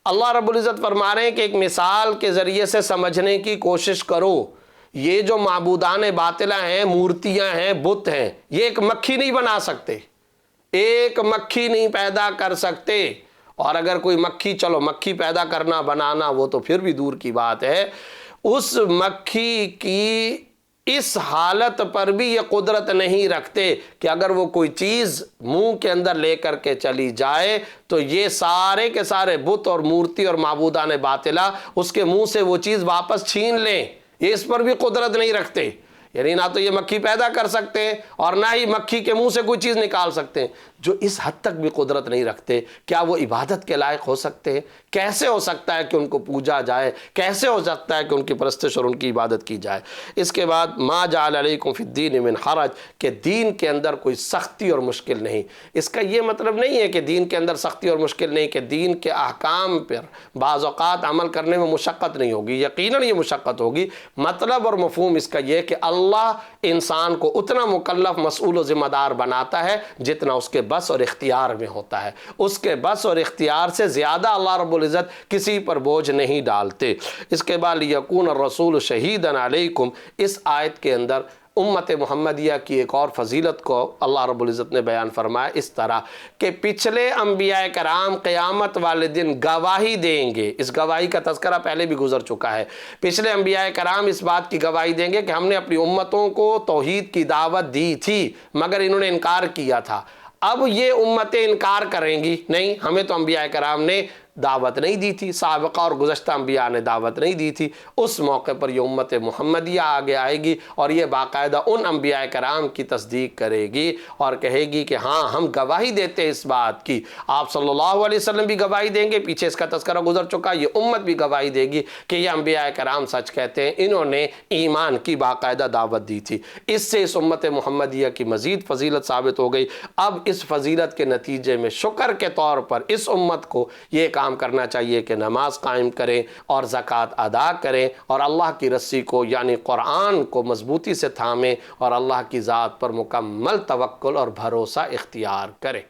اللہ رب العزت فرما رہے ہیں کہ ایک مثال کے ذریعے سے سمجھنے کی کوشش کرو۔ یہ جو معبودان باطلہ ہیں، مورتیاں ہیں، بت ہیں، یہ ایک مکھی نہیں بنا سکتے، ایک مکھی نہیں پیدا کر سکتے۔ اور اگر کوئی مکھی، چلو مکھی پیدا کرنا بنانا وہ تو پھر بھی دور کی بات ہے، اس مکھی کی اس حالت پر بھی یہ قدرت نہیں رکھتے کہ اگر وہ کوئی چیز منہ کے اندر لے کر کے چلی جائے تو یہ سارے کے سارے بت اور مورتی اور معبودان باطلہ اس کے منہ سے وہ چیز واپس چھین لیں، یہ اس پر بھی قدرت نہیں رکھتے۔ یعنی نہ تو یہ مکھی پیدا کر سکتے ہیں اور نہ ہی مکھی کے منہ سے کوئی چیز نکال سکتے ہیں۔ جو اس حد تک بھی قدرت نہیں رکھتے، کیا وہ عبادت کے لائق ہو سکتے ہیں؟ کیسے ہو سکتا ہے کہ ان کو پوجا جائے؟ کیسے ہو سکتا ہے کہ ان کی پرستش اور ان کی عبادت کی جائے؟ اس کے بعد ما جعل علیکم فی الدین من حرج، کہ دین کے اندر کوئی سختی اور مشکل نہیں۔ اس کا یہ مطلب نہیں ہے کہ دین کے اندر سختی اور مشکل نہیں، کہ دین کے احکام پر بعض اوقات عمل کرنے میں مشقت نہیں ہوگی، یقیناً یہ مشقت ہوگی۔ مطلب اور مفہوم اس کا یہ کہ اللہ انسان کو اتنا مکلف، مسئول و ذمہ دار بناتا ہے جتنا اس کے بس اور اختیار میں ہوتا ہے۔ اس کے بس اور اختیار سے زیادہ اللہ رب العزت کسی پر بوجھ نہیں ڈالتے۔ اس کے بعد لیکون الرسول شہیدا علیکم، اس آیت کے اندر امت محمدیہ کی ایک اور فضیلت کو اللہ رب العزت نے بیان فرمایا اس طرح کہ پچھلے انبیاء کرام قیامت والے دن گواہی دیں گے۔ اس گواہی کا تذکرہ پہلے بھی گزر چکا ہے۔ پچھلے انبیاء کرام اس بات کی گواہی دیں گے کہ ہم نے اپنی امتوں کو توحید کی دعوت دی تھی مگر انہوں نے انکار کیا تھا۔ اب یہ امتیں انکار کریں گی، نہیں ہمیں تو انبیاء کرام نے دعوت نہیں دی تھی، سابقہ اور گزشتہ انبیاء نے دعوت نہیں دی تھی۔ اس موقع پر یہ امت محمدیہ آگے آئے گی اور یہ باقاعدہ ان انبیاء کرام کی تصدیق کرے گی اور کہے گی کہ ہاں ہم گواہی دیتے ہیں اس بات کی۔ آپ صلی اللہ علیہ وسلم بھی گواہی دیں گے، پیچھے اس کا تذکرہ گزر چکا، یہ امت بھی گواہی دے گی کہ یہ انبیاء کرام سچ کہتے ہیں، انہوں نے ایمان کی باقاعدہ دعوت دی تھی۔ اس سے اس امت محمدیہ کی مزید فضیلت ثابت ہو گئی۔ اب اس فضیلت کے نتیجے میں شکر کے طور پر اس امت کو یہ کام کرنا چاہیے کہ نماز قائم کریں اور زکوٰۃ ادا کریں اور اللہ کی رسی کو یعنی قرآن کو مضبوطی سے تھامیں اور اللہ کی ذات پر مکمل توکل اور بھروسہ اختیار کریں۔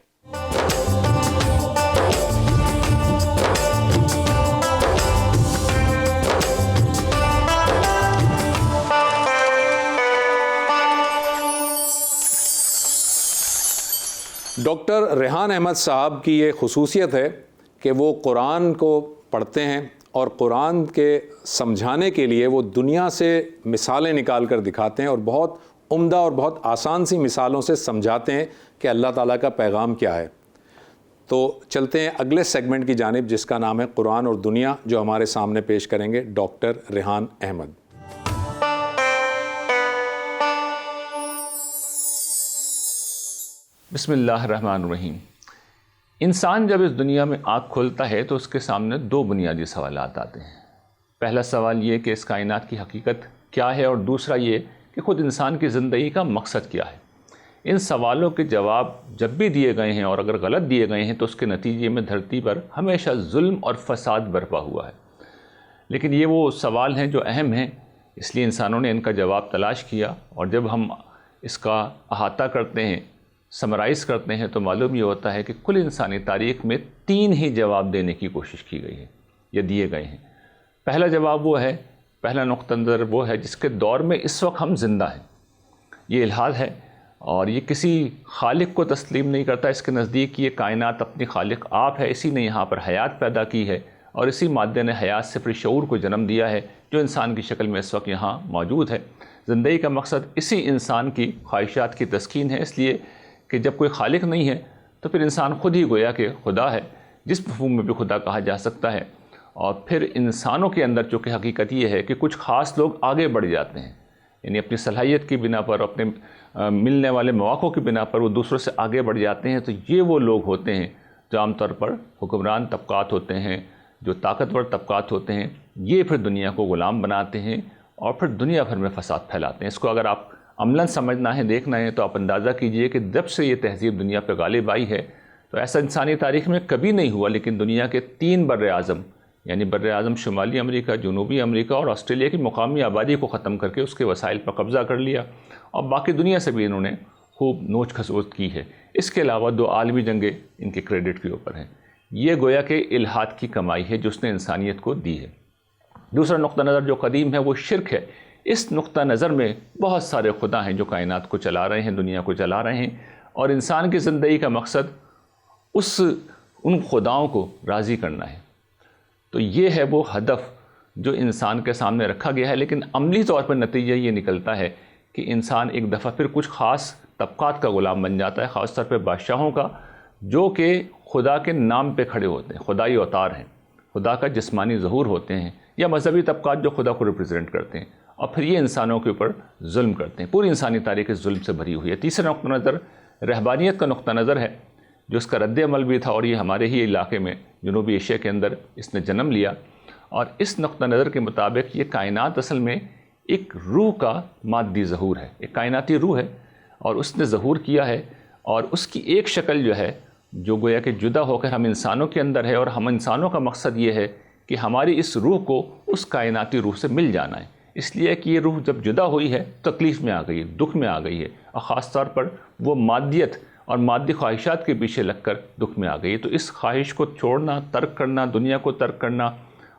ڈاکٹر ریحان احمد صاحب کی یہ خصوصیت ہے کہ وہ قرآن کو پڑھتے ہیں اور قرآن کے سمجھانے کے لیے وہ دنیا سے مثالیں نکال کر دکھاتے ہیں اور بہت عمدہ اور بہت آسان سی مثالوں سے سمجھاتے ہیں کہ اللہ تعالیٰ کا پیغام کیا ہے۔ تو چلتے ہیں اگلے سیگمنٹ کی جانب جس کا نام ہے قرآن اور دنیا، جو ہمارے سامنے پیش کریں گے ڈاکٹر ریحان احمد۔ بسم اللہ الرحمن الرحیم۔ انسان جب اس دنیا میں آنکھ کھولتا ہے تو اس کے سامنے دو بنیادی سوالات آتے ہیں۔ پہلا سوال یہ کہ اس کائنات کی حقیقت کیا ہے، اور دوسرا یہ کہ خود انسان کی زندگی کا مقصد کیا ہے۔ ان سوالوں کے جواب جب بھی دیے گئے ہیں اور اگر غلط دیے گئے ہیں تو اس کے نتیجے میں دھرتی پر ہمیشہ ظلم اور فساد برپا ہوا ہے۔ لیکن یہ وہ سوال ہیں جو اہم ہیں، اس لیے انسانوں نے ان کا جواب تلاش کیا، اور جب ہم اس کا احاطہ کرتے ہیں، سمرائز کرتے ہیں، تو معلوم یہ ہوتا ہے کہ کل انسانی تاریخ میں 3 ہی جواب دینے کی کوشش کی گئی ہے یا دیے گئے ہیں۔ پہلا جواب وہ ہے، پہلا نقطہ نظر وہ ہے جس کے دور میں اس وقت ہم زندہ ہیں۔ یہ الحاد ہے اور یہ کسی خالق کو تسلیم نہیں کرتا۔ اس کے نزدیک یہ کائنات اپنی خالق آپ ہے، اسی نے یہاں پر حیات پیدا کی ہے، اور اسی مادے نے حیات سے پھر شعور کو جنم دیا ہے جو انسان کی شکل میں اس وقت یہاں موجود ہے۔ زندگی کا مقصد اسی انسان کی خواہشات کی تسکین ہے، اس لیے کہ جب کوئی خالق نہیں ہے تو پھر انسان خود ہی گویا کہ خدا ہے، جس مفہوم میں بھی خدا کہا جا سکتا ہے۔ اور پھر انسانوں کے اندر چونکہ حقیقت یہ ہے کہ کچھ خاص لوگ آگے بڑھ جاتے ہیں، یعنی اپنی صلاحیت کی بنا پر، اپنے ملنے والے مواقع کی بنا پر وہ دوسروں سے آگے بڑھ جاتے ہیں۔ تو یہ وہ لوگ ہوتے ہیں جو عام طور پر حکمران طبقات ہوتے ہیں، جو طاقتور طبقات ہوتے ہیں، یہ پھر دنیا کو غلام بناتے ہیں اور پھر دنیا بھر میں فساد پھیلاتے ہیں۔ اس کو اگر آپ عملاً سمجھنا ہے، دیکھنا ہے، تو آپ اندازہ کیجئے کہ جب سے یہ تہذیب دنیا پہ غالب آئی ہے تو ایسا انسانی تاریخ میں کبھی نہیں ہوا، لیکن دنیا کے 3 بر اعظم یعنی بر اعظم شمالی امریکہ، جنوبی امریکہ اور آسٹریلیا کی مقامی آبادی کو ختم کر کے اس کے وسائل پر قبضہ کر لیا، اور باقی دنیا سے بھی انہوں نے خوب نوچ کھسوٹ کی ہے۔ اس کے علاوہ 2 عالمی جنگیں ان کے کریڈٹ کے اوپر ہیں۔ یہ گویا کہ الحاد کی کمائی ہے جو اس نے انسانیت کو دی ہے۔ دوسرا نقطہ نظر جو قدیم ہے وہ شرک ہے۔ اس نقطہ نظر میں بہت سارے خدا ہیں جو کائنات کو چلا رہے ہیں، دنیا کو چلا رہے ہیں، اور انسان کی زندگی کا مقصد ان خداؤں کو راضی کرنا ہے۔ تو یہ ہے وہ ہدف جو انسان کے سامنے رکھا گیا ہے، لیکن عملی طور پر نتیجہ یہ نکلتا ہے کہ انسان ایک دفعہ پھر کچھ خاص طبقات کا غلام بن جاتا ہے، خاص طور پہ بادشاہوں کا، جو کہ خدا کے نام پہ کھڑے ہوتے ہیں، خدائی اوتار ہیں، خدا کا جسمانی ظہور ہوتے ہیں، یا مذہبی طبقات جو خدا کو ریپرزینٹ کرتے ہیں، اور پھر یہ انسانوں کے اوپر ظلم کرتے ہیں۔ پوری انسانی تاریخ اس ظلم سے بھری ہوئی ہے۔ تیسرا نقطہ نظر رہبانیت کا نقطہ نظر ہے، جو اس کا رد عمل بھی تھا، اور یہ ہمارے ہی علاقے میں جنوبی ایشیا کے اندر اس نے جنم لیا۔ اور اس نقطہ نظر کے مطابق یہ کائنات اصل میں ایک روح کا مادی ظہور ہے، ایک کائناتی روح ہے، اور اس نے ظہور کیا ہے، اور اس کی ایک شکل جو ہے جو گویا کہ جدا ہو کر ہم انسانوں کے اندر ہے، اور ہم انسانوں کا مقصد یہ ہے کہ ہماری اس روح کو اس کائناتی روح سے مل جانا ہے۔ اس لیے کہ یہ روح جب جدا ہوئی ہے تکلیف میں آ گئی ہے، دکھ میں آ گئی ہے، اور خاص طور پر وہ مادیت اور مادی خواہشات کے پیچھے لگ کر دکھ میں آ گئی ہے۔ تو اس خواہش کو چھوڑنا، ترک کرنا، دنیا کو ترک کرنا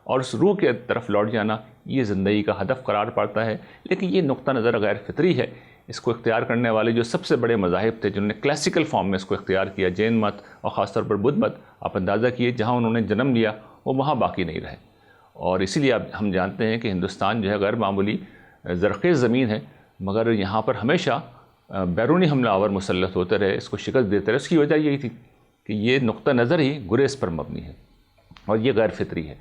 اور اس روح کے طرف لوٹ جانا، یہ زندگی کا ہدف قرار پاتا ہے۔ لیکن یہ نقطہ نظر غیر فطری ہے۔ اس کو اختیار کرنے والے جو سب سے بڑے مذاہب تھے جنہوں نے کلاسیکل فارم میں اس کو اختیار کیا، جین مت اور خاص طور پر بدھ مت، آپ اندازہ کیے جہاں انہوں نے جنم لیا وہ وہاں باقی نہیں رہے، اور اسی لیے اب ہم جانتے ہیں کہ ہندوستان جو ہے غیر معمولی زرخیز زمین ہے، مگر یہاں پر ہمیشہ بیرونی حملہ آور مسلط ہوتے رہے، اس کو شکست دیتے رہے۔ اس کی وجہ یہی تھی کہ یہ نقطہ نظر ہی گریز پر مبنی ہے اور یہ غیر فطری ہے۔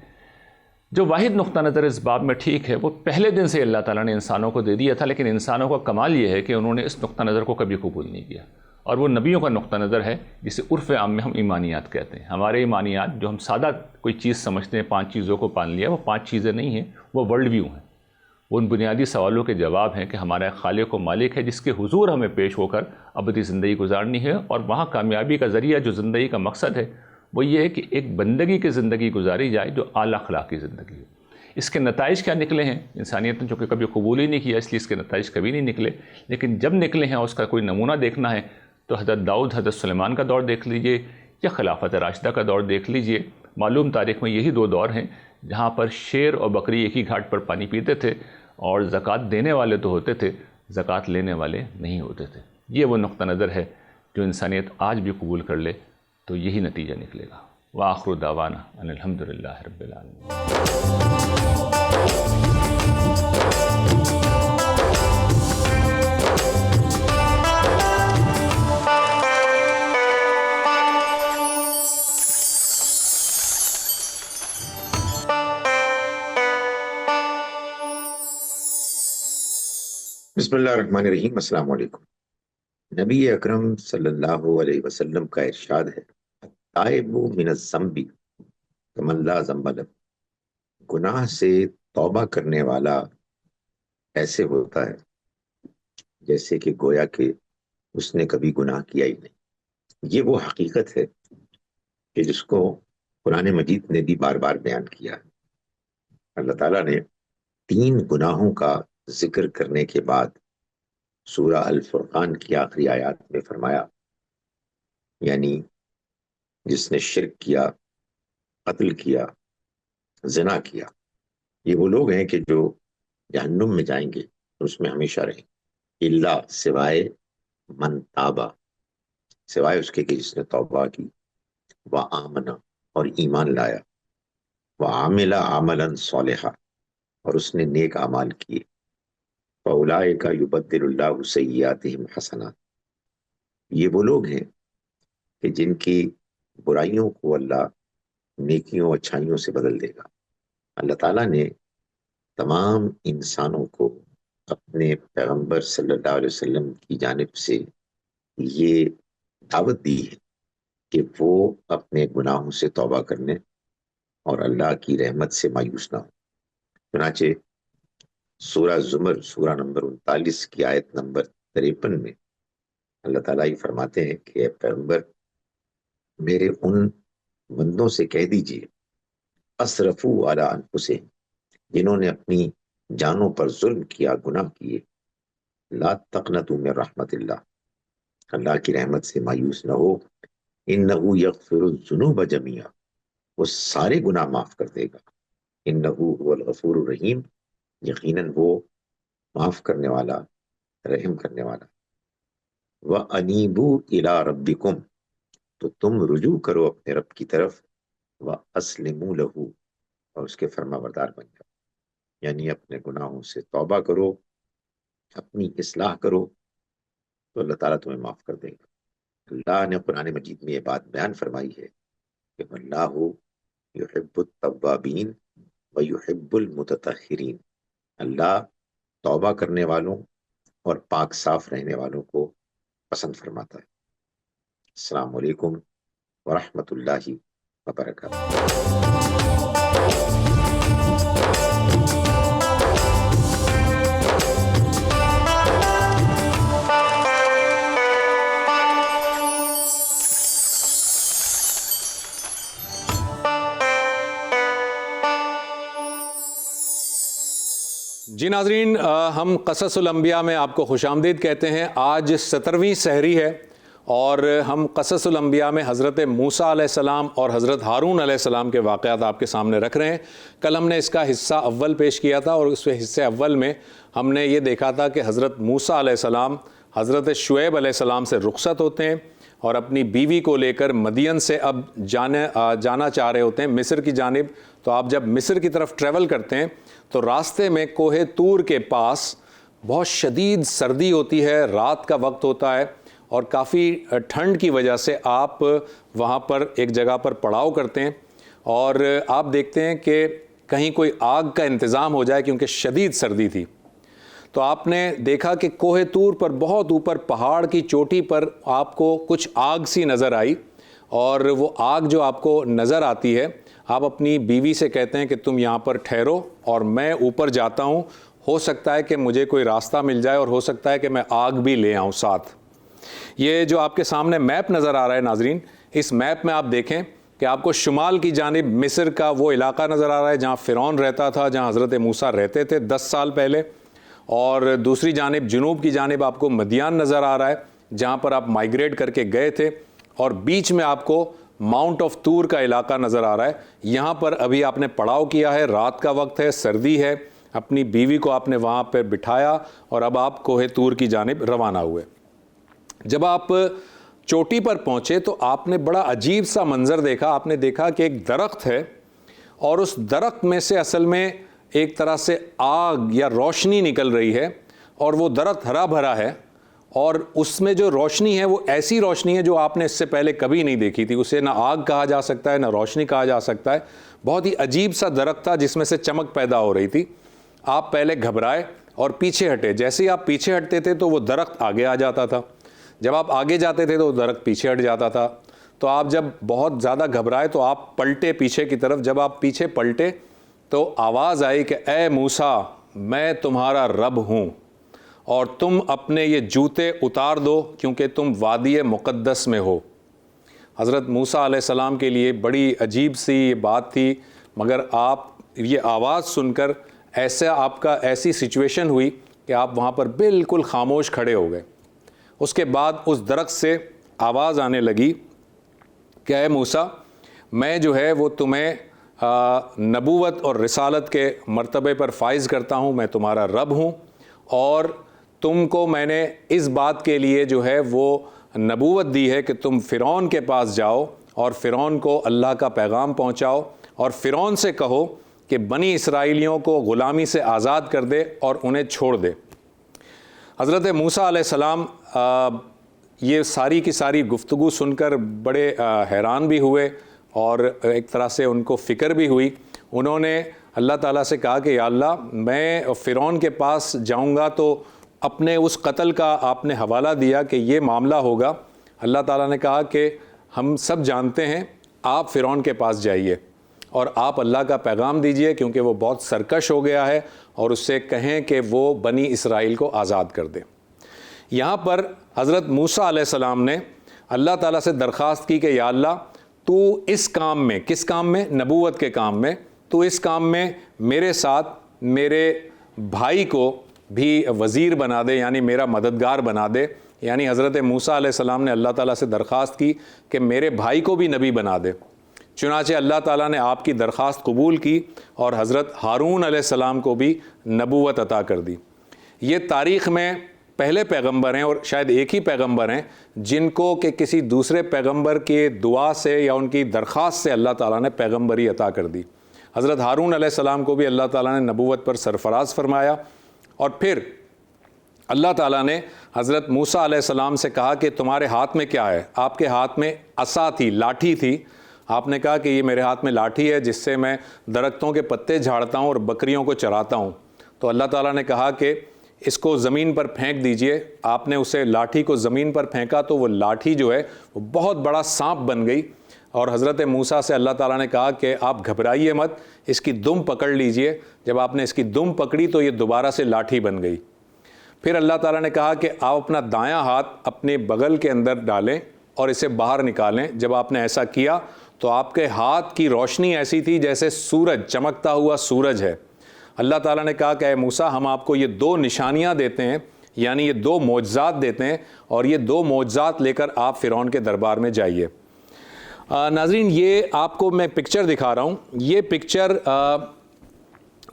جو واحد نقطہ نظر اس باب میں ٹھیک ہے وہ پہلے دن سے اللہ تعالیٰ نے انسانوں کو دے دیا تھا، لیکن انسانوں کا کمال یہ ہے کہ انہوں نے اس نقطہ نظر کو کبھی قبول نہیں کیا، اور وہ نبیوں کا نقطہ نظر ہے جسے عرف عام میں ہم ایمانیات کہتے ہیں۔ ہمارے ایمانیات جو ہم سادہ کوئی چیز سمجھتے ہیں، 5 چیزوں کو پان لیا، وہ 5 چیزیں نہیں ہیں، وہ ورلڈ ویو ہیں۔ وہ ان بنیادی سوالوں کے جواب ہیں کہ ہمارا خالق و مالک ہے جس کے حضور ہمیں پیش ہو کر ابدی زندگی گزارنی ہے، اور وہاں کامیابی کا ذریعہ جو زندگی کا مقصد ہے وہ یہ ہے کہ ایک بندگی کی زندگی گزاری جائے جو اعلیٰ اخلاقی زندگی ہو۔ اس کے نتائج کیا نکلے ہیں؟ انسانیت نے چونکہ کبھی قبول ہی نہیں کیا، اس لیے اس کے نتائج کبھی نہیں نکلے، لیکن جب نکلے ہیں اس کا کوئی نمونہ دیکھنا ہے تو حضرت داؤد، حضرت سلیمان کا دور دیکھ لیجئے یا خلافت راشدہ کا دور دیکھ لیجئے۔ معلوم تاریخ میں یہی 2 دور ہیں جہاں پر شیر اور بکری ایک ہی گھاٹ پر پانی پیتے تھے، اور زکوٰۃ دینے والے تو ہوتے تھے، زکوٰۃ لینے والے نہیں ہوتے تھے۔ یہ وہ نقطہ نظر ہے جو انسانیت آج بھی قبول کر لے تو یہی نتیجہ نکلے گا۔ وآخر دعوانا ان الحمدللہ رب العالمین۔ بسم اللہ الرحمن الرحیم۔ السلام علیکم۔ نبی اکرم صلی اللہ علیہ وسلم کا ارشاد ہے، التائب من الذنب کمن لا ذنب لہ، گناہ سے توبہ کرنے والا ایسے ہوتا ہے جیسے کہ گویا کہ اس نے کبھی گناہ کیا ہی نہیں۔ یہ وہ حقیقت ہے کہ جس کو قرآن مجید نے بھی بار بار بیان کیا ہے۔ اللہ تعالیٰ نے 3 گناہوں کا ذکر کرنے کے بعد سورہ الفرقان کی آخری آیات میں فرمایا، یعنی جس نے شرک کیا، قتل کیا، زنا کیا، یہ وہ لوگ ہیں کہ جو جہنم میں جائیں گے اور اس میں ہمیشہ رہیں گے، الا سوائے من تابا، سوائے اس کے کہ جس نے توبہ کی، وآمنا اور ایمان لایا، وعمل عملا صالحا اور اس نے نیک اعمال کیے، فاولئک یبدل اللہ سیئاتہم حسنات، یہ وہ لوگ ہیں کہ جن کی برائیوں کو اللہ نیکیوں اچھائیوں سے بدل دے گا۔ اللہ تعالیٰ نے تمام انسانوں کو اپنے پیغمبر صلی اللہ علیہ وسلم کی جانب سے یہ دعوت دی ہے کہ وہ اپنے گناہوں سے توبہ کرنے اور اللہ کی رحمت سے مایوس نہ ہو۔ چنانچہ سورہ زمر سورہ نمبر 39 کی آیت نمبر 53 میں اللہ تعالیٰ یہ فرماتے ہیں کہ اے پیغمبر، میرے ان بندوں سے کہہ دیجئے اسرفوا علی انفسہم، جنہوں نے اپنی جانوں پر ظلم کیا، گناہ کیے، لا تقنطوا من رحمت اللہ، اللہ کی رحمت سے مایوس نہ ہو، انہ یغفر الذنوب جمیعا، وہ سارے گناہ معاف کر دے گا، انہ هو الغفور الرحیم، یقیناً وہ معاف کرنے والا، رحم کرنے والا۔ وَأَنِيبُوا إِلَىٰ رَبِّكُمْ، تو تم رجوع کرو اپنے رب کی طرف، وَأَسْلِمُوا لَهُ، اور اس کے فرما بردار بن جاؤ، یعنی اپنے گناہوں سے توبہ کرو، اپنی اصلاح کرو تو اللہ تعالیٰ تمہیں معاف کر دے گا۔ اللہ نے قرآن مجید میں یہ بات بیان فرمائی ہے کہ اللہ یحب التوابین ویحب المتطہرین، اللہ توبہ کرنے والوں اور پاک صاف رہنے والوں کو پسند فرماتا ہے۔ السلام علیکم ورحمۃ اللہ وبرکاتہ۔ جی ناظرین، ہم قصص الانبیاء میں آپ کو خوش آمدید کہتے ہیں۔ آج 17ویں سحری ہے اور ہم قصص الانبیاء میں حضرت موسیٰ علیہ السلام اور حضرت ہارون علیہ السلام کے واقعات آپ کے سامنے رکھ رہے ہیں۔ کل ہم نے اس کا حصہ اول پیش کیا تھا اور اس حصے اول میں ہم نے یہ دیکھا تھا کہ حضرت موسیٰ علیہ السلام حضرت شعیب علیہ السلام سے رخصت ہوتے ہیں اور اپنی بیوی کو لے کر مدین سے اب جانا چاہ رہے ہوتے ہیں مصر کی جانب۔ تو آپ جب مصر کی طرف ٹریول کرتے ہیں تو راستے میں کوہ طور کے پاس بہت شدید سردی ہوتی ہے، رات کا وقت ہوتا ہے اور کافی ٹھنڈ کی وجہ سے آپ وہاں پر ایک جگہ پر پڑاؤ کرتے ہیں اور آپ دیکھتے ہیں کہ کہیں کوئی آگ کا انتظام ہو جائے کیونکہ شدید سردی تھی۔ تو آپ نے دیکھا کہ کوہ طور پر بہت اوپر پہاڑ کی چوٹی پر آپ کو کچھ آگ سی نظر آئی، اور وہ آگ جو آپ کو نظر آتی ہے، آپ اپنی بیوی سے کہتے ہیں کہ تم یہاں پر ٹھہرو اور میں اوپر جاتا ہوں، ہو سکتا ہے کہ مجھے کوئی راستہ مل جائے اور ہو سکتا ہے کہ میں آگ بھی لے آؤں ساتھ۔ یہ جو آپ کے سامنے میپ نظر آ رہا ہے ناظرین، اس میپ میں آپ دیکھیں کہ آپ کو شمال کی جانب مصر کا وہ علاقہ نظر آ رہا ہے جہاں فرعون رہتا تھا، جہاں حضرت موسیٰ رہتے تھے 10 سال پہلے، اور دوسری جانب جنوب کی جانب آپ کو مدین نظر آ رہا ہے جہاں پر آپ مائیگریٹ کر کے گئے تھے، اور بیچ میں آپ کو ماؤنٹ آف طور کا علاقہ نظر آ رہا ہے۔ یہاں پر ابھی آپ نے پڑاؤ کیا ہے، رات کا وقت ہے، سردی ہے، اپنی بیوی کو آپ نے وہاں پہ بٹھایا اور اب آپ کوہ طور کی جانب روانہ ہوئے۔ جب آپ چوٹی پر پہنچے تو آپ نے بڑا عجیب سا منظر دیکھا. آپ نے دیکھا کہ ایک درخت ہے اور اس درخت میں سے اصل میں ایک طرح سے آگ یا روشنی نکل رہی ہے, اور وہ درخت ہرا بھرا ہے, اور اس میں جو روشنی ہے وہ ایسی روشنی ہے جو آپ نے اس سے پہلے کبھی نہیں دیکھی تھی. اسے نہ آگ کہا جا سکتا ہے نہ روشنی کہا جا سکتا ہے. بہت ہی عجیب سا درخت تھا جس میں سے چمک پیدا ہو رہی تھی. آپ پہلے گھبرائے اور پیچھے ہٹے. جیسے ہی آپ پیچھے ہٹتے تھے تو وہ درخت آگے آ جاتا تھا, جب آپ آگے جاتے تھے تو وہ درخت پیچھے ہٹ جاتا تھا. تو آپ جب بہت زیادہ گھبرائے تو آپ پلٹے پیچھے کی طرف. جب آپ پیچھے پلٹے تو آواز آئی کہ اے موسیٰ, میں تمہارا رب ہوں اور تم اپنے یہ جوتے اتار دو کیونکہ تم وادی مقدس میں ہو. حضرت موسیٰ علیہ السلام کے لیے بڑی عجیب سی یہ بات تھی, مگر آپ یہ آواز سن کر ایسی سچویشن ہوئی کہ آپ وہاں پر بالکل خاموش کھڑے ہو گئے. اس کے بعد اس درخت سے آواز آنے لگی کہ اے موسیٰ, میں جو ہے وہ تمہیں نبوت اور رسالت کے مرتبے پر فائز کرتا ہوں, میں تمہارا رب ہوں, اور تم کو میں نے اس بات کے لیے جو ہے وہ نبوت دی ہے کہ تم فرعون کے پاس جاؤ اور فرعون کو اللہ کا پیغام پہنچاؤ, اور فرعون سے کہو کہ بنی اسرائیلیوں کو غلامی سے آزاد کر دے اور انہیں چھوڑ دے. حضرت موسیٰ علیہ السلام یہ ساری کی ساری گفتگو سن کر بڑے حیران بھی ہوئے اور ایک طرح سے ان کو فکر بھی ہوئی. انہوں نے اللہ تعالیٰ سے کہا کہ یا اللہ, میں فرعون کے پاس جاؤں گا تو اپنے اس قتل کا آپ نے حوالہ دیا کہ یہ معاملہ ہوگا. اللہ تعالیٰ نے کہا کہ ہم سب جانتے ہیں, آپ فرعون کے پاس جائیے اور آپ اللہ کا پیغام دیجئے کیونکہ وہ بہت سرکش ہو گیا ہے, اور اس سے کہیں کہ وہ بنی اسرائیل کو آزاد کر دے. یہاں پر حضرت موسیٰ علیہ السلام نے اللہ تعالیٰ سے درخواست کی کہ یا اللہ, تو اس کام میں, کس کام میں؟ نبوت کے کام میں. تو اس کام میں میرے ساتھ میرے بھائی کو بھی وزیر بنا دے, یعنی میرا مددگار بنا دے. یعنی حضرت موسیٰ علیہ السلام نے اللہ تعالیٰ سے درخواست کی کہ میرے بھائی کو بھی نبی بنا دے. چنانچہ اللہ تعالیٰ نے آپ کی درخواست قبول کی اور حضرت ہارون علیہ السلام کو بھی نبوت عطا کر دی. یہ تاریخ میں پہلے پیغمبر ہیں اور شاید ایک ہی پیغمبر ہیں جن کو کہ کسی دوسرے پیغمبر کے دعا سے یا ان کی درخواست سے اللہ تعالیٰ نے پیغمبری عطا کر دی. حضرت ہارون علیہ السلام کو بھی اللہ تعالیٰ نے نبوت پر سرفراز فرمایا, اور پھر اللہ تعالیٰ نے حضرت موسیٰ علیہ السلام سے کہا کہ تمہارے ہاتھ میں کیا ہے؟ آپ کے ہاتھ میں عصا تھی, لاٹھی تھی. آپ نے کہا کہ یہ میرے ہاتھ میں لاٹھی ہے جس سے میں درختوں کے پتے جھاڑتا ہوں اور بکریوں کو چراتا ہوں. تو اللہ تعالیٰ نے کہا کہ اس کو زمین پر پھینک دیجئے. آپ نے اسے لاٹھی کو زمین پر پھینکا تو وہ لاٹھی جو ہے وہ بہت بڑا سانپ بن گئی, اور حضرت موسیٰ سے اللہ تعالیٰ نے کہا کہ آپ گھبرائیے مت, اس کی دم پکڑ لیجئے. جب آپ نے اس کی دم پکڑی تو یہ دوبارہ سے لاٹھی بن گئی. پھر اللہ تعالیٰ نے کہا کہ آپ اپنا دایاں ہاتھ اپنے بغل کے اندر ڈالیں اور اسے باہر نکالیں. جب آپ نے ایسا کیا تو آپ کے ہاتھ کی روشنی ایسی تھی جیسے سورج, چمکتا ہوا سورج ہے. اللہ تعالیٰ نے کہا کہ اے موسیٰ, ہم آپ کو یہ 2 نشانیاں دیتے ہیں, یعنی یہ 2 معجزات دیتے ہیں, اور یہ 2 معجزات لے کر آپ فرعون کے دربار میں جائیے. ناظرین, یہ آپ کو میں پکچر دکھا رہا ہوں. یہ پکچر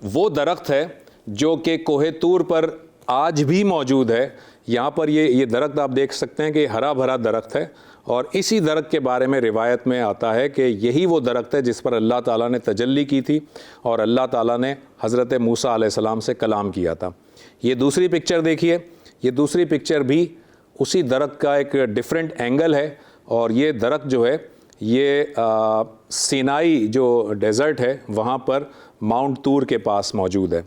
وہ درخت ہے جو کہ کوہ طور پر آج بھی موجود ہے. یہاں پر یہ درخت آپ دیکھ سکتے ہیں کہ ہرا بھرا درخت ہے, اور اسی درخت کے بارے میں روایت میں آتا ہے کہ یہی وہ درخت ہے جس پر اللہ تعالیٰ نے تجلی کی تھی اور اللہ تعالیٰ نے حضرت موسیٰ علیہ السلام سے کلام کیا تھا. یہ دوسری پکچر دیکھیے. یہ دوسری پکچر بھی اسی درخت کا ایک ڈیفرنٹ اینگل ہے, اور یہ درخت جو ہے یہ سینائی جو ڈیزرٹ ہے وہاں پر ماؤنٹ طور کے پاس موجود ہے.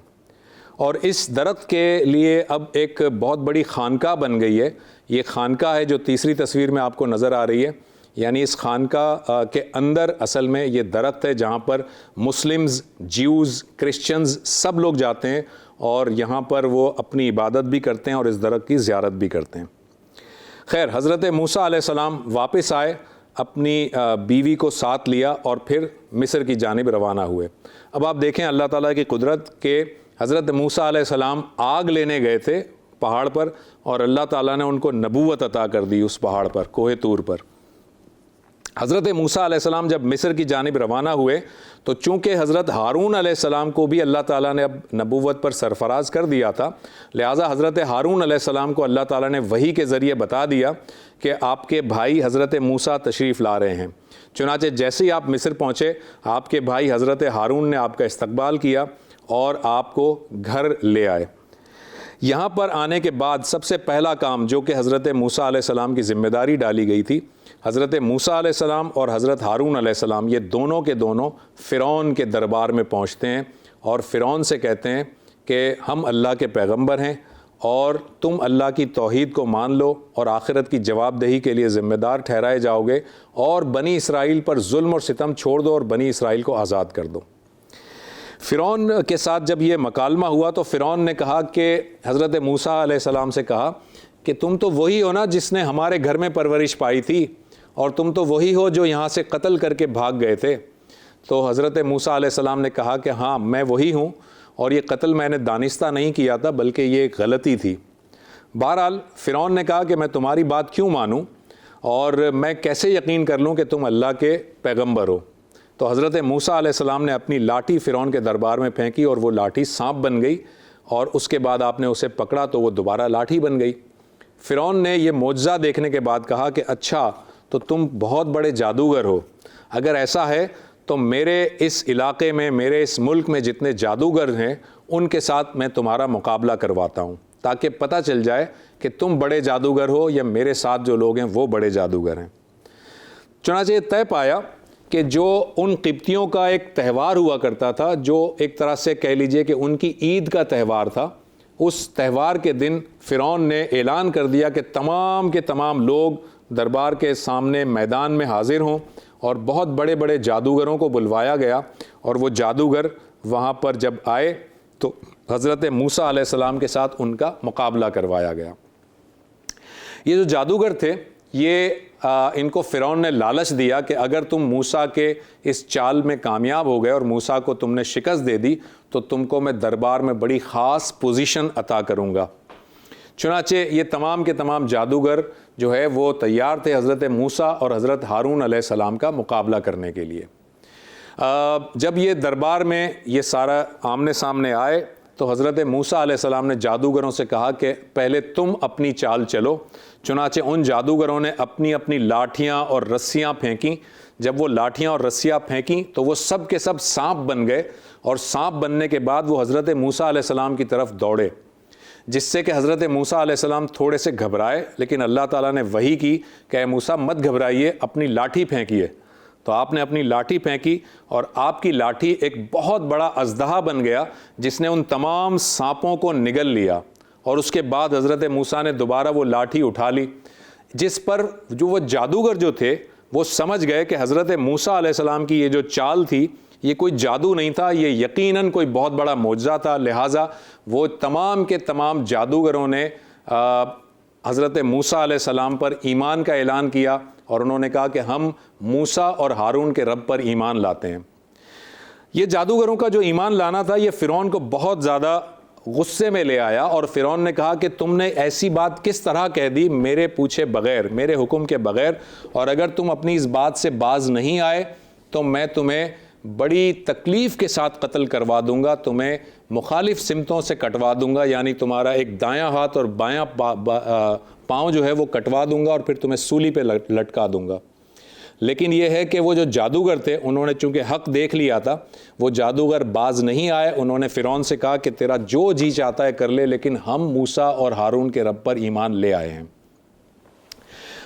اور اس درخت کے لیے اب ایک بہت بڑی خانقاہ بن گئی ہے. یہ خانقاہ ہے جو تیسری تصویر میں آپ کو نظر آ رہی ہے. یعنی اس خانقاہ کے اندر اصل میں یہ درخت ہے جہاں پر مسلمز, جیوز, کرسچنز سب لوگ جاتے ہیں, اور یہاں پر وہ اپنی عبادت بھی کرتے ہیں اور اس درخت کی زیارت بھی کرتے ہیں. خیر, حضرت موسیٰ علیہ السلام واپس آئے, اپنی بیوی کو ساتھ لیا اور پھر مصر کی جانب روانہ ہوئے. اب آپ دیکھیں اللہ تعالیٰ کی قدرت کہ حضرت موسیٰ علیہ السلام آگ لینے گئے تھے پہاڑ پر, اور اللہ تعالیٰ نے ان کو نبوت عطا کر دی اس پہاڑ پر, کوہ طور پر. حضرت موسیٰ علیہ السلام جب مصر کی جانب روانہ ہوئے تو چونکہ حضرت ہارون علیہ السلام کو بھی اللہ تعالیٰ نے اب نبوت پر سرفراز کر دیا تھا، لہٰذا حضرت ہارون علیہ السلام کو اللہ تعالیٰ نے وحی کے ذریعے بتا دیا کہ آپ کے بھائی حضرت موسیٰ تشریف لا رہے ہیں۔ چنانچہ جیسے ہی آپ مصر پہنچے، آپ کے بھائی حضرت ہارون نے آپ کا استقبال کیا اور آپ کو گھر لے آئے۔ یہاں پر آنے کے بعد سب سے پہلا کام جو کہ حضرت موسیٰ علیہ السلام کی ذمہ داری ڈالی گئی تھی، حضرت موسیٰ علیہ السلام اور حضرت ہارون علیہ السلام یہ دونوں کے دونوں فرعون کے دربار میں پہنچتے ہیں اور فرعون سے کہتے ہیں کہ ہم اللہ کے پیغمبر ہیں اور تم اللہ کی توحید کو مان لو اور آخرت کی جواب دہی کے لیے ذمہ دار ٹھہرائے جاؤ گے، اور بنی اسرائیل پر ظلم اور ستم چھوڑ دو اور بنی اسرائیل کو آزاد کر دو۔ فرعون کے ساتھ جب یہ مکالمہ ہوا تو فرعون نے کہا کہ حضرت موسیٰ علیہ السلام سے کہا کہ تم تو وہی ہو نا جس نے ہمارے گھر میں پرورش پائی تھی، اور تم تو وہی ہو جو یہاں سے قتل کر کے بھاگ گئے تھے۔ تو حضرت موسیٰ علیہ السلام نے کہا کہ ہاں میں وہی ہوں، اور یہ قتل میں نے دانستہ نہیں کیا تھا بلکہ یہ ایک غلطی تھی۔ بہرحال فرعون نے کہا کہ میں تمہاری بات کیوں مانوں اور میں کیسے یقین کر لوں کہ تم اللہ کے پیغمبر ہو۔ تو حضرت موسیٰ علیہ السلام نے اپنی لاٹھی فرعون کے دربار میں پھینکی اور وہ لاٹھی سانپ بن گئی، اور اس کے بعد آپ نے اسے پکڑا تو وہ دوبارہ لاٹھی بن گئی۔ فرعون نے یہ معجزہ دیکھنے کے بعد کہا کہ اچھا تو تم بہت بڑے جادوگر ہو، اگر ایسا ہے تو میرے اس علاقے میں، میرے اس ملک میں جتنے جادوگر ہیں ان کے ساتھ میں تمہارا مقابلہ کرواتا ہوں، تاکہ پتہ چل جائے کہ تم بڑے جادوگر ہو یا میرے ساتھ جو لوگ ہیں وہ بڑے جادوگر ہیں۔ چنانچہ یہ طے پایا کہ جو ان قبطیوں کا ایک تہوار ہوا کرتا تھا، جو ایک طرح سے کہہ لیجئے کہ ان کی عید کا تہوار تھا، اس تہوار کے دن فرعون نے اعلان کر دیا کہ تمام کے تمام لوگ دربار کے سامنے میدان میں حاضر ہوں، اور بہت بڑے بڑے جادوگروں کو بلوایا گیا، اور وہ جادوگر وہاں پر جب آئے تو حضرت موسیٰ علیہ السلام کے ساتھ ان کا مقابلہ کروایا گیا۔ یہ جو جادوگر تھے یہ ان کو فرعون نے لالچ دیا کہ اگر تم موسیٰ کے اس چال میں کامیاب ہو گئے اور موسیٰ کو تم نے شکست دے دی تو تم کو میں دربار میں بڑی خاص پوزیشن عطا کروں گا۔ چنانچہ یہ تمام کے تمام جادوگر جو ہے وہ تیار تھے حضرت موسیٰ اور حضرت ہارون علیہ السلام کا مقابلہ کرنے کے لیے۔ جب یہ دربار میں یہ سارا آمنے سامنے آئے تو حضرت موسیٰ علیہ السلام نے جادوگروں سے کہا کہ پہلے تم اپنی چال چلو۔ چنانچہ ان جادوگروں نے اپنی اپنی لاٹھیاں اور رسیاں پھینکیں۔ جب وہ لاٹھیاں اور رسیاں پھینکیں تو وہ سب کے سب سانپ بن گئے، اور سانپ بننے کے بعد وہ حضرت موسیٰ علیہ السلام کی طرف دوڑے، جس سے کہ حضرت موسیٰ علیہ السلام تھوڑے سے گھبرائے، لیکن اللہ تعالیٰ نے وحی کی کہ اے موسیٰ مت گھبرائیے، اپنی لاٹھی پھینکیے۔ تو آپ نے اپنی لاٹھی پھینکی اور آپ کی لاٹھی ایک بہت بڑا اژدہا بن گیا جس نے ان تمام سانپوں کو نگل لیا، اور اس کے بعد حضرت موسیٰ نے دوبارہ وہ لاٹھی اٹھا لی، جس پر جو وہ جادوگر جو تھے وہ سمجھ گئے کہ حضرت موسیٰ علیہ السلام کی یہ جو چال تھی یہ کوئی جادو نہیں تھا، یہ یقیناً کوئی بہت بڑا معجزہ تھا۔ لہٰذا وہ تمام کے تمام جادوگروں نے حضرت موسیٰ علیہ السلام پر ایمان کا اعلان کیا، اور انہوں نے کہا کہ ہم موسیٰ اور ہارون کے رب پر ایمان لاتے ہیں۔ یہ جادوگروں کا جو ایمان لانا تھا یہ فرعون کو بہت زیادہ غصے میں لے آیا، اور فرعون نے کہا کہ تم نے ایسی بات کس طرح کہہ دی میرے پوچھے بغیر، میرے حکم کے بغیر، اور اگر تم اپنی اس بات سے باز نہیں آئے تو میں تمہیں بڑی تکلیف کے ساتھ قتل کروا دوں گا، تمہیں مخالف سمتوں سے کٹوا دوں گا، یعنی تمہارا ایک دایاں ہاتھ اور بایاں پاؤں جو ہے وہ کٹوا دوں گا اور پھر تمہیں سولی پہ لٹکا دوں گا۔ لیکن یہ ہے کہ وہ جو جادوگر تھے انہوں نے چونکہ حق دیکھ لیا تھا، وہ جادوگر باز نہیں آئے۔ انہوں نے فرعون سے کہا کہ تیرا جو جی چاہتا ہے کر لے، لیکن ہم موسیٰ اور ہارون کے رب پر ایمان لے آئے ہیں۔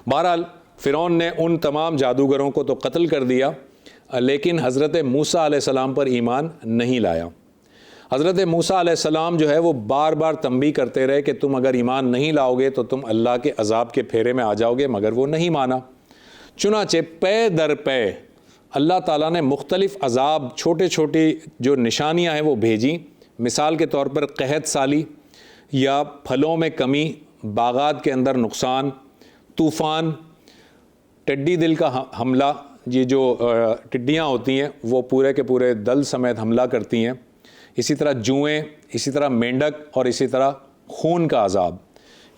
بہرحال فرعون نے ان تمام جادوگروں کو تو قتل کر دیا، لیکن حضرت موسیٰ علیہ السلام پر ایمان نہیں لایا۔ حضرت موسیٰ علیہ السلام جو ہے وہ بار بار تنبیہ کرتے رہے کہ تم اگر ایمان نہیں لاؤ گے تو تم اللہ کے عذاب کے پھیرے میں آ جاؤ گے، مگر وہ نہیں مانا۔ چنانچہ پے در پے اللہ تعالیٰ نے مختلف عذاب، چھوٹے چھوٹی جو نشانیاں ہیں وہ بھیجیں۔ مثال کے طور پر قحط سالی یا پھلوں میں کمی، باغات کے اندر نقصان، طوفان، ٹڈی دل کا حملہ، یہ جو ٹڈیاں ہوتی ہیں وہ پورے کے پورے دل سمیت حملہ کرتی ہیں، اسی طرح جوئیں، اسی طرح مینڈک، اور اسی طرح خون کا عذاب۔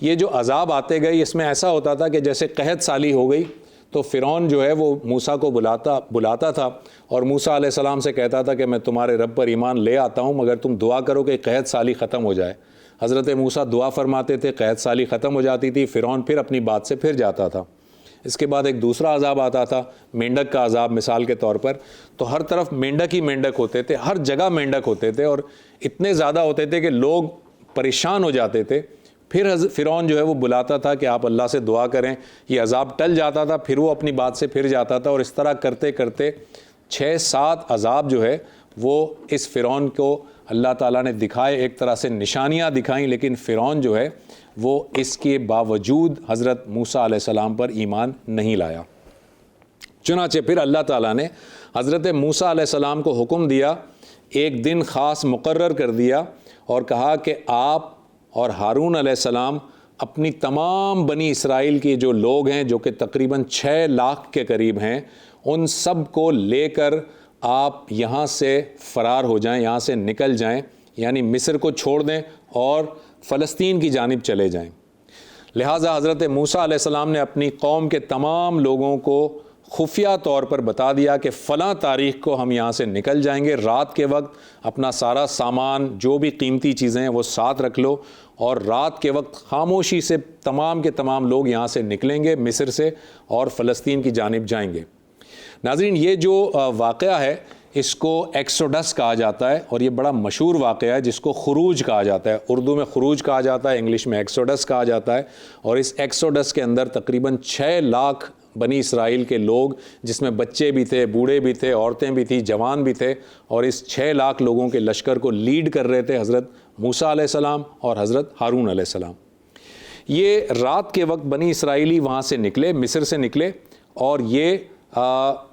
یہ جو عذاب آتے گئے اس میں ایسا ہوتا تھا کہ جیسے قحط سالی ہو گئی تو فرعون جو ہے وہ موسیٰ کو بلاتا تھا اور موسیٰ علیہ السلام سے کہتا تھا کہ میں تمہارے رب پر ایمان لے آتا ہوں مگر تم دعا کرو کہ قحط سالی ختم ہو جائے۔ حضرت موسیٰ دعا فرماتے تھے، قحط سالی ختم ہو جاتی تھی، فرعون پھر اپنی بات سے پھر جاتا تھا۔ اس کے بعد ایک دوسرا عذاب آتا تھا، مینڈک کا عذاب مثال کے طور پر، تو ہر طرف مینڈک ہی مینڈک ہوتے تھے، ہر جگہ مینڈک ہوتے تھے اور اتنے زیادہ ہوتے تھے کہ لوگ پریشان ہو جاتے تھے۔ پھر فرعون جو ہے وہ بلاتا تھا کہ آپ اللہ سے دعا کریں، یہ عذاب ٹل جاتا تھا، پھر وہ اپنی بات سے پھر جاتا تھا، اور اس طرح کرتے کرتے 6-7 عذاب جو ہے وہ اس فرعون کو اللہ تعالیٰ نے دکھائے، ایک طرح سے نشانیاں دکھائیں، لیکن فرعون جو ہے وہ اس کے باوجود حضرت موسیٰ علیہ السلام پر ایمان نہیں لایا۔ چنانچہ پھر اللہ تعالیٰ نے حضرت موسیٰ علیہ السلام کو حکم دیا، ایک دن خاص مقرر کر دیا اور کہا کہ آپ اور ہارون علیہ السلام اپنی تمام بنی اسرائیل کے جو لوگ ہیں، جو کہ تقریباً 6 لاکھ کے قریب ہیں، ان سب کو لے کر آپ یہاں سے فرار ہو جائیں، یہاں سے نکل جائیں، یعنی مصر کو چھوڑ دیں اور فلسطین کی جانب چلے جائیں۔ لہٰذا حضرت موسیٰ علیہ السلام نے اپنی قوم کے تمام لوگوں کو خفیہ طور پر بتا دیا کہ فلاں تاریخ کو ہم یہاں سے نکل جائیں گے، رات کے وقت اپنا سارا سامان جو بھی قیمتی چیزیں ہیں وہ ساتھ رکھ لو، اور رات کے وقت خاموشی سے تمام کے تمام لوگ یہاں سے نکلیں گے مصر سے اور فلسطین کی جانب جائیں گے۔ ناظرین، یہ جو واقعہ ہے اس کو ایکسوڈس کہا جاتا ہے، اور یہ بڑا مشہور واقعہ ہے جس کو خروج کہا جاتا ہے۔ اردو میں خروج کہا جاتا ہے، انگلش میں ایکسوڈس کہا جاتا ہے، اور اس ایکسوڈس کے اندر تقریباً 6 لاکھ بنی اسرائیل کے لوگ، جس میں بچے بھی تھے، بوڑھے بھی تھے، عورتیں بھی تھیں، جوان بھی تھے، اور اس 6 لاکھ لوگوں کے لشکر کو لیڈ کر رہے تھے حضرت موسیٰ علیہ السلام اور حضرت ہارون علیہ السلام۔ یہ رات کے وقت بنی اسرائیلی وہاں سے نکلے، مصر سے نکلے، اور یہ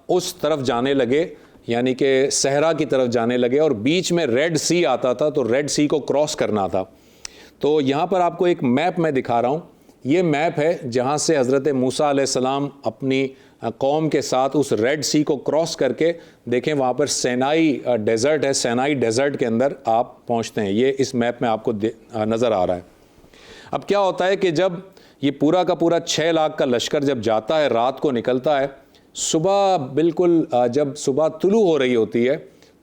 اس طرف جانے لگے، یعنی کہ صحرا کی طرف جانے لگے، اور بیچ میں ریڈ سی آتا تھا، تو ریڈ سی کو کراس کرنا تھا۔ تو یہاں پر آپ کو ایک میپ میں دکھا رہا ہوں، یہ میپ ہے جہاں سے حضرت موسیٰ علیہ السلام اپنی قوم کے ساتھ اس ریڈ سی کو کراس کر کے، دیکھیں وہاں پر سینائی ڈیزرٹ ہے، سینائی ڈیزرٹ کے اندر آپ پہنچتے ہیں، یہ اس میپ میں آپ کو نظر آ رہا ہے۔ اب کیا ہوتا ہے کہ جب یہ پورا کا پورا 6 لاکھ کا لشکر جب جاتا ہے، رات کو نکلتا ہے، صبح بالکل جب صبح طلوع ہو رہی ہوتی ہے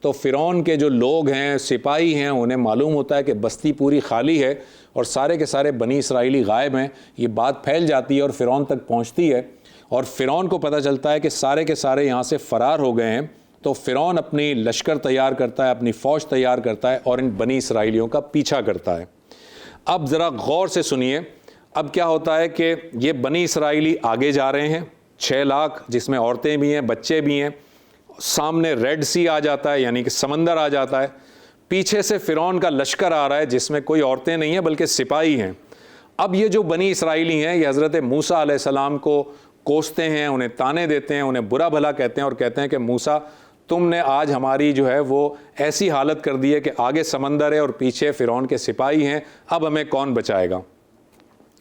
تو فرعون کے جو لوگ ہیں، سپاہی ہیں، انہیں معلوم ہوتا ہے کہ بستی پوری خالی ہے اور سارے کے سارے بنی اسرائیلی غائب ہیں۔ یہ بات پھیل جاتی ہے اور فرعون تک پہنچتی ہے، اور فرعون کو پتہ چلتا ہے کہ سارے کے سارے یہاں سے فرار ہو گئے ہیں۔ تو فرعون اپنی لشکر تیار کرتا ہے، اپنی فوج تیار کرتا ہے اور ان بنی اسرائیلیوں کا پیچھا کرتا ہے۔ اب ذرا غور سے سنیے، اب کیا ہوتا ہے کہ یہ بنی اسرائیلی آگے جا رہے ہیں، 6 لاکھ، جس میں عورتیں بھی ہیں، بچے بھی ہیں، سامنے ریڈ سی آ جاتا ہے، یعنی کہ سمندر آ جاتا ہے، پیچھے سے فرعون کا لشکر آ رہا ہے جس میں کوئی عورتیں نہیں ہیں بلکہ سپاہی ہیں۔ اب یہ جو بنی اسرائیلی ہیں، یہ حضرت موسیٰ علیہ السلام کو کوستے ہیں، انہیں تانے دیتے ہیں، انہیں برا بھلا کہتے ہیں، اور کہتے ہیں کہ موسیٰ، تم نے آج ہماری جو ہے وہ ایسی حالت کر دی ہے کہ آگے سمندر ہے اور پیچھے فرعون کے سپاہی ہیں، اب ہمیں کون بچائے گا؟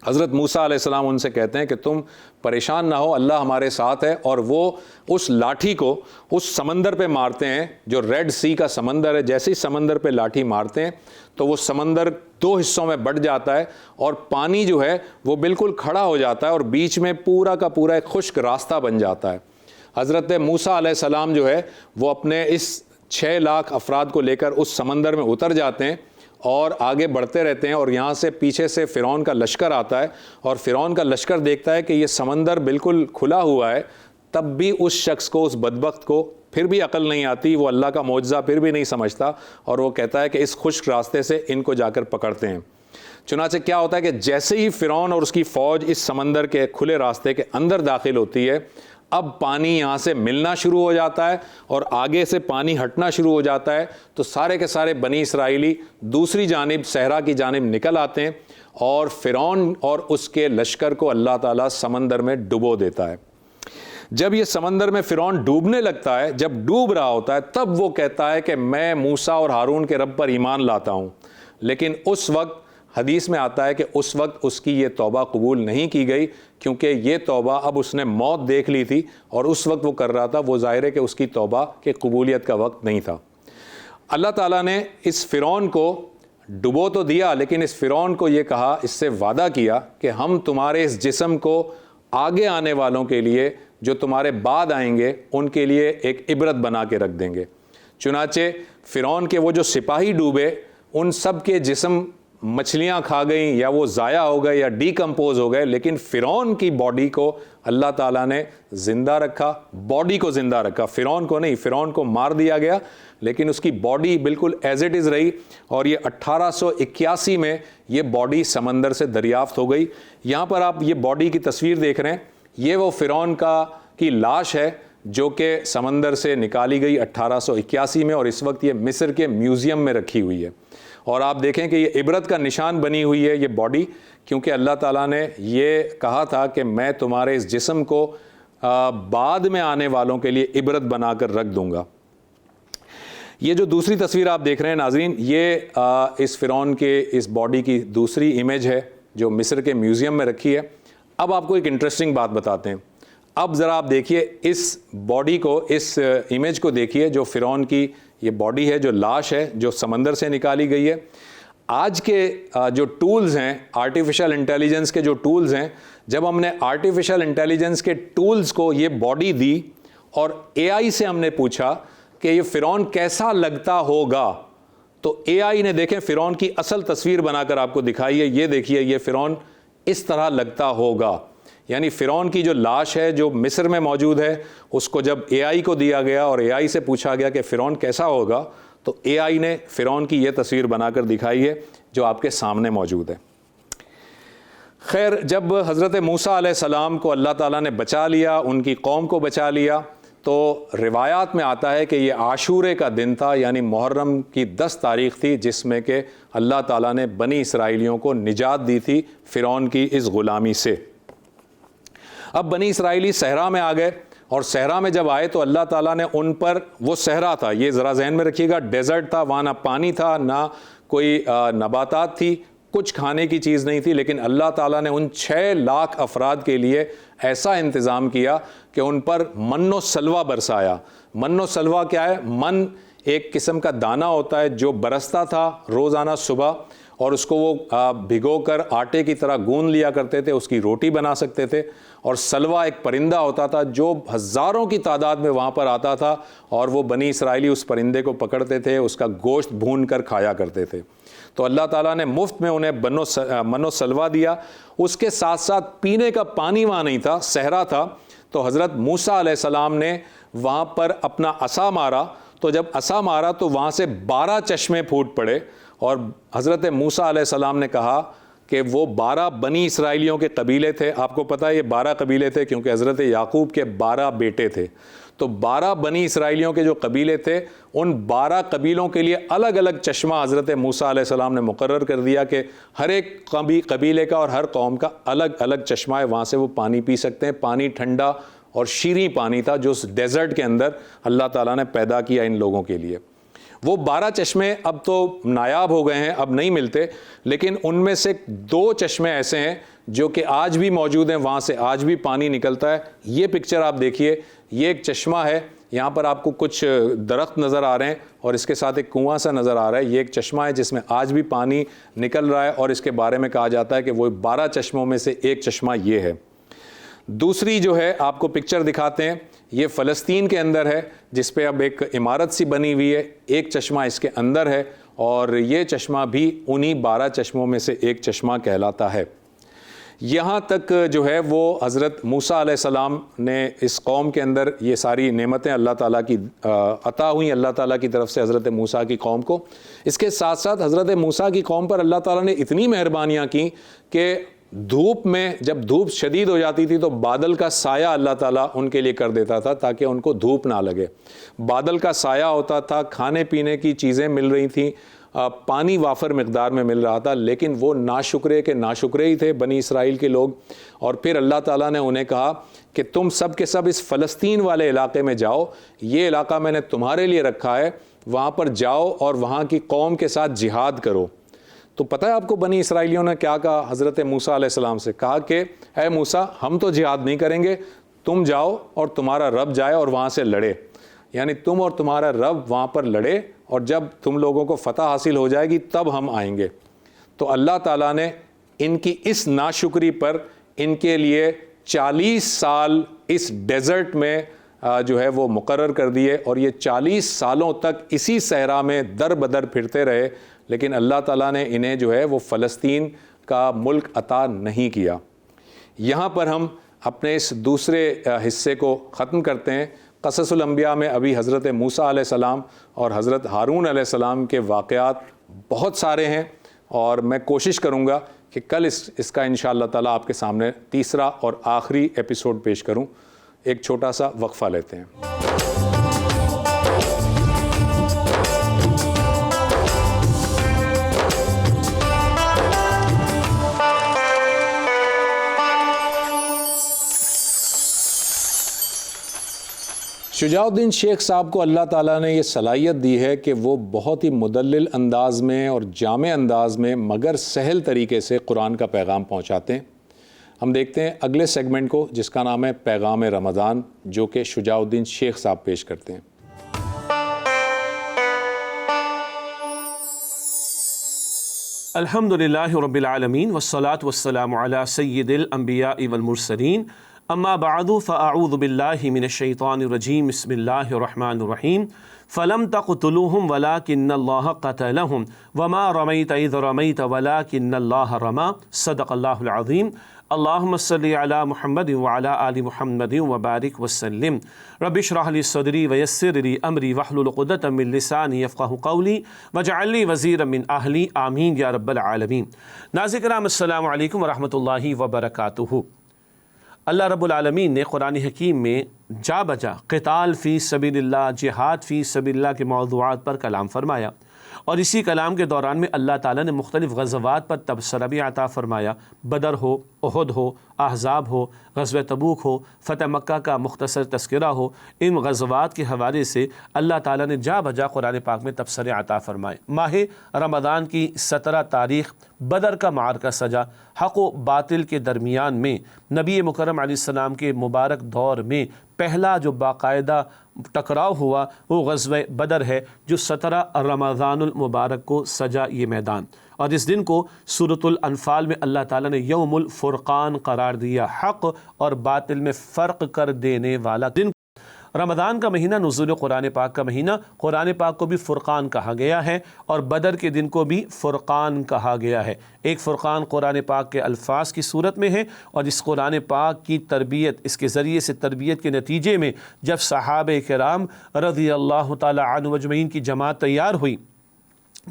حضرت موسیٰ علیہ السلام ان سے کہتے ہیں کہ تم پریشان نہ ہو، اللہ ہمارے ساتھ ہے، اور وہ اس لاٹھی کو اس سمندر پہ مارتے ہیں جو ریڈ سی کا سمندر ہے۔ جیسے ہی سمندر پہ لاٹھی مارتے ہیں تو وہ سمندر 2 حصوں میں بٹ جاتا ہے، اور پانی جو ہے وہ بالکل کھڑا ہو جاتا ہے، اور بیچ میں پورا کا پورا ایک خشک راستہ بن جاتا ہے۔ حضرت موسیٰ علیہ السلام جو ہے وہ اپنے اس 6 لاکھ افراد کو لے کر اس سمندر میں اتر جاتے ہیں اور آگے بڑھتے رہتے ہیں، اور یہاں سے پیچھے سے فرعون کا لشکر آتا ہے، اور فرعون کا لشکر دیکھتا ہے کہ یہ سمندر بالکل کھلا ہوا ہے، تب بھی اس شخص کو، اس بدبخت کو پھر بھی عقل نہیں آتی، وہ اللہ کا معجزہ پھر بھی نہیں سمجھتا، اور وہ کہتا ہے کہ اس خشک راستے سے ان کو جا کر پکڑتے ہیں۔ چنانچہ کیا ہوتا ہے کہ جیسے ہی فرعون اور اس کی فوج اس سمندر کے کھلے راستے کے اندر داخل ہوتی ہے، اب پانی یہاں سے ملنا شروع ہو جاتا ہے اور آگے سے پانی ہٹنا شروع ہو جاتا ہے، تو سارے کے سارے بنی اسرائیلی دوسری جانب صحرا کی جانب نکل آتے ہیں، اور فرعون اور اس کے لشکر کو اللہ تعالیٰ سمندر میں ڈبو دیتا ہے۔ جب یہ سمندر میں فرعون ڈوبنے لگتا ہے، جب ڈوب رہا ہوتا ہے، تب وہ کہتا ہے کہ میں موسیٰ اور ہارون کے رب پر ایمان لاتا ہوں، لیکن اس وقت حدیث میں آتا ہے کہ اس وقت اس کی یہ توبہ قبول نہیں کی گئی، کیونکہ یہ توبہ اب اس نے موت دیکھ لی تھی، اور اس وقت وہ کر رہا تھا، وہ ظاہر ہے کہ اس کی توبہ کے قبولیت کا وقت نہیں تھا۔ اللہ تعالیٰ نے اس فرعون کو ڈبو تو دیا، لیکن اس فرعون کو یہ کہا، اس سے وعدہ کیا کہ ہم تمہارے اس جسم کو آگے آنے والوں کے لیے جو تمہارے بعد آئیں گے ان کے لیے ایک عبرت بنا کے رکھ دیں گے۔ چنانچہ فرعون کے وہ جو سپاہی ڈوبے ان سب کے جسم مچھلیاں کھا گئیں یا وہ ضائع ہو گئے یا ڈیکمپوز ہو گئے، لیکن فرعون کی باڈی کو اللہ تعالیٰ نے زندہ رکھا، باڈی کو زندہ رکھا، فرعون کو نہیں۔ فرعون کو مار دیا گیا لیکن اس کی باڈی بالکل ایز اٹ از رہی، اور یہ 1881 میں یہ باڈی سمندر سے دریافت ہو گئی۔ یہاں پر آپ یہ باڈی کی تصویر دیکھ رہے ہیں، یہ وہ فرعون کی لاش ہے جو کہ سمندر سے نکالی گئی 1881 میں، اور اس وقت یہ مصر کے میوزیم میں رکھی ہوئی ہے۔ اور آپ دیکھیں کہ یہ عبرت کا نشان بنی ہوئی ہے یہ باڈی، کیونکہ اللہ تعالیٰ نے یہ کہا تھا کہ میں تمہارے اس جسم کو بعد میں آنے والوں کے لیے عبرت بنا کر رکھ دوں گا۔ یہ جو دوسری تصویر آپ دیکھ رہے ہیں ناظرین، یہ اس فرعون کے اس باڈی کی دوسری امیج ہے جو مصر کے میوزیم میں رکھی ہے۔ اب آپ کو ایک انٹرسٹنگ بات بتاتے ہیں۔ اب ذرا آپ دیکھیے اس باڈی کو، اس امیج کو دیکھیے جو فرعون کی یہ باڈی ہے، جو لاش ہے جو سمندر سے نکالی گئی ہے۔ آج کے جو ٹولز ہیں، آرٹیفیشل انٹیلیجنس کے جو ٹولز ہیں، جب ہم نے آرٹیفیشل انٹیلیجنس کے ٹولز کو یہ باڈی دی اور اے آئی سے ہم نے پوچھا کہ یہ فرعون کیسا لگتا ہوگا، تو اے آئی نے دیکھیں فرعون کی اصل تصویر بنا کر آپ کو دکھائی ہے۔ یہ دیکھیے یہ فرعون اس طرح لگتا ہوگا، یعنی فرعون کی جو لاش ہے جو مصر میں موجود ہے، اس کو جب اے آئی کو دیا گیا اور اے آئی سے پوچھا گیا کہ فرعون کیسا ہوگا، تو اے آئی نے فرعون کی یہ تصویر بنا کر دکھائی ہے جو آپ کے سامنے موجود ہے۔ خیر، جب حضرت موسیٰ علیہ السلام کو اللہ تعالیٰ نے بچا لیا، ان کی قوم کو بچا لیا، تو روایات میں آتا ہے کہ یہ عاشورے کا دن تھا، یعنی محرم کی 10 تاریخ تھی، جس میں کہ اللہ تعالیٰ نے بنی اسرائیلیوں کو نجات دی تھی فرعون کی اس غلامی سے۔ اب بنی اسرائیلی صحرا میں آ گئے، اور صحرا میں جب آئے تو اللہ تعالیٰ نے ان پر، وہ صحرا تھا، یہ ذرا ذہن میں رکھیے گا، ڈیزرٹ تھا، وہاں نہ پانی تھا نہ کوئی نباتات تھی، کچھ کھانے کی چیز نہیں تھی، لیکن اللہ تعالیٰ نے ان 6 لاکھ افراد کے لیے ایسا انتظام کیا کہ ان پر من و سلوہ برسایا۔ من و سلوہ کیا ہے؟ من ایک قسم کا دانہ ہوتا ہے جو برستا تھا روزانہ صبح، اور اس کو وہ بھگو کر آٹے کی طرح گوندھ لیا کرتے تھے، اس کی روٹی بنا سکتے تھے۔ اور سلوہ ایک پرندہ ہوتا تھا جو ہزاروں کی تعداد میں وہاں پر آتا تھا، اور وہ بنی اسرائیلی اس پرندے کو پکڑتے تھے، اس کا گوشت بھون کر کھایا کرتے تھے۔ تو اللہ تعالیٰ نے مفت میں انہیں من و سلوہ دیا۔ اس کے ساتھ ساتھ پینے کا پانی وہاں نہیں تھا، صحرا تھا، تو حضرت موسیٰ علیہ السلام نے وہاں پر اپنا عصا مارا، تو جب عصا مارا تو وہاں سے 12 چشمے پھوٹ پڑے، اور حضرت موسیٰ علیہ السلام نے کہا کہ وہ 12 بنی اسرائیلیوں کے قبیلے تھے۔ آپ کو پتہ ہے یہ 12 قبیلے تھے کیونکہ حضرت یعقوب کے 12 بیٹے تھے، تو 12 بنی اسرائیلیوں کے جو قبیلے تھے، ان 12 قبیلوں کے لیے الگ الگ چشمہ حضرت موسیٰ علیہ السلام نے مقرر کر دیا کہ ہر ایک قبیلے کا اور ہر قوم کا الگ الگ چشمہ ہے، وہاں سے وہ پانی پی سکتے ہیں۔ پانی ٹھنڈا اور شیریں پانی تھا جو اس ڈیزرٹ کے اندر اللہ تعالیٰ نے پیدا کیا ان لوگوں کے لیے۔ وہ 12 چشمے اب تو نایاب ہو گئے ہیں، اب نہیں ملتے، لیکن ان میں سے 2 چشمے ایسے ہیں جو کہ آج بھی موجود ہیں، وہاں سے آج بھی پانی نکلتا ہے۔ یہ پکچر آپ دیکھیے، یہ ایک چشمہ ہے، یہاں پر آپ کو کچھ درخت نظر آ رہے ہیں اور اس کے ساتھ ایک کنواں سا نظر آ رہا ہے۔ یہ ایک چشمہ ہے جس میں آج بھی پانی نکل رہا ہے، اور اس کے بارے میں کہا جاتا ہے کہ وہ 12 چشموں میں سے ایک چشمہ یہ ہے۔ دوسری جو ہے آپ کو پکچر دکھاتے ہیں، یہ فلسطین کے اندر ہے، جس پہ اب ایک عمارت سی بنی ہوئی ہے، ایک چشمہ اس کے اندر ہے، اور یہ چشمہ بھی انہی 12 چشموں میں سے ایک چشمہ کہلاتا ہے۔ یہاں تک جو ہے وہ حضرت موسیٰ علیہ السلام نے اس قوم کے اندر یہ ساری نعمتیں اللہ تعالیٰ کی عطا ہوئیں اللہ تعالیٰ کی طرف سے حضرت موسیٰ کی قوم کو۔ اس کے ساتھ ساتھ حضرت موسیٰ کی قوم پر اللہ تعالیٰ نے اتنی مہربانیاں کی کہ دھوپ میں جب دھوپ شدید ہو جاتی تھی تو بادل کا سایہ اللہ تعالیٰ ان کے لیے کر دیتا تھا تاکہ ان کو دھوپ نہ لگے۔ بادل کا سایہ ہوتا تھا، کھانے پینے کی چیزیں مل رہی تھیں، پانی وافر مقدار میں مل رہا تھا، لیکن وہ ناشکرے کے ناشکرے ہی تھے بنی اسرائیل کے لوگ۔ اور پھر اللہ تعالیٰ نے انہیں کہا کہ تم سب کے سب اس فلسطین والے علاقے میں جاؤ، یہ علاقہ میں نے تمہارے لیے رکھا ہے، وہاں پر جاؤ اور وہاں کی قوم کے ساتھ جہاد کرو۔ تو پتہ ہے آپ کو بنی اسرائیلیوں نے کیا کہا حضرت موسیٰ علیہ السلام سے؟ کہا کہ اے موسیٰ، ہم تو جہاد نہیں کریں گے، تم جاؤ اور تمہارا رب جائے اور وہاں سے لڑے، یعنی تم اور تمہارا رب وہاں پر لڑے، اور جب تم لوگوں کو فتح حاصل ہو جائے گی تب ہم آئیں گے۔ تو اللہ تعالیٰ نے ان کی اس ناشکری پر ان کے لیے 40 سال اس ڈیزرٹ میں جو ہے وہ مقرر کر دیے، اور یہ 40 سالوں تک اسی صحرا میں در بدر پھرتے رہے، لیکن اللہ تعالیٰ نے انہیں جو ہے وہ فلسطین کا ملک عطا نہیں کیا۔ یہاں پر ہم اپنے اس دوسرے حصے کو ختم کرتے ہیں۔ قصص الانبیاء میں ابھی حضرت موسیٰ علیہ السلام اور حضرت ہارون علیہ السلام کے واقعات بہت سارے ہیں، اور میں کوشش کروں گا کہ کل اس کا انشاءاللہ تعالیٰ آپ کے سامنے تیسرا اور آخری ایپیسوڈ پیش کروں۔ ایک چھوٹا سا وقفہ لیتے ہیں۔ شجاع الدین شیخ صاحب کو اللہ تعالیٰ نے یہ صلاحیت دی ہے کہ وہ بہت ہی مدلل انداز میں اور جامع انداز میں مگر سہل طریقے سے قرآن کا پیغام پہنچاتے ہیں۔ ہم دیکھتے ہیں اگلے سیگمنٹ کو، جس کا نام ہے پیغام رمضان، جو کہ شجاع الدین شیخ صاحب پیش کرتے ہیں۔ الحمدللہ رب العالمین والصلاة والسلام علی سید الانبیاء والمرسلین، اما بعد فاعوذ باللہ من الشیطان الرجیم، بسم اللہ الرحمن الرحیم۔ فلم تقتلوہم ولکن اللہ قتلہم وما رمیت اذ رمیت ولکن اللہ رما، صدق اللہ العظیم۔ اللہم صلی علی محمد وعلی آل محمد وبارک وسلم۔ رب اشرح لی صدری ویسر لی امری واحلل عقدۃ من لسانی یفقہوا قولی واجعل لی وزیرا من اہلی، آمین یا رب العالمین۔ ناظرین کرام، السلام علیکم ورحمۃ اللہ وبرکاتہ۔ اللہ رب العالمین نے قرآن حکیم میں جا بجا قتال فی سبیل اللہ، جہاد فی سبیل اللہ کے موضوعات پر کلام فرمایا، اور اسی کلام کے دوران میں اللہ تعالیٰ نے مختلف غزوات پر تبصرہ بھی عطا فرمایا۔ بدر ہو، احد ہو، احزاب ہو، غزوہ تبوک ہو، فتح مکہ کا مختصر تذکرہ ہو، ان غزوات کے حوالے سے اللہ تعالیٰ نے جا بجا قرآن پاک میں تبصرے عطا فرمائے۔ ماہ رمضان کی 17 تاریخ بدر کا معرکہ سجا۔ حق و باطل کے درمیان میں نبی مکرم علیہ السلام کے مبارک دور میں پہلا جو باقاعدہ ٹکراؤ ہوا وہ غزوہ بدر ہے، جو 17 رمضان المبارک کو سجا یہ میدان، اور اس دن کو سورۃ الانفال میں اللہ تعالیٰ نے یوم الفرقان قرار دیا، حق اور باطل میں فرق کر دینے والا دن۔ رمضان کا مہینہ نزول قرآن پاک کا مہینہ، قرآن پاک کو بھی فرقان کہا گیا ہے، اور بدر کے دن کو بھی فرقان کہا گیا ہے۔ ایک فرقان قرآن پاک کے الفاظ کی صورت میں ہے، اور اس قرآن پاک کی تربیت، اس کے ذریعے سے تربیت کے نتیجے میں جب صحابہ کرام رضی اللہ تعالی عنہ اجمعین کی جماعت تیار ہوئی،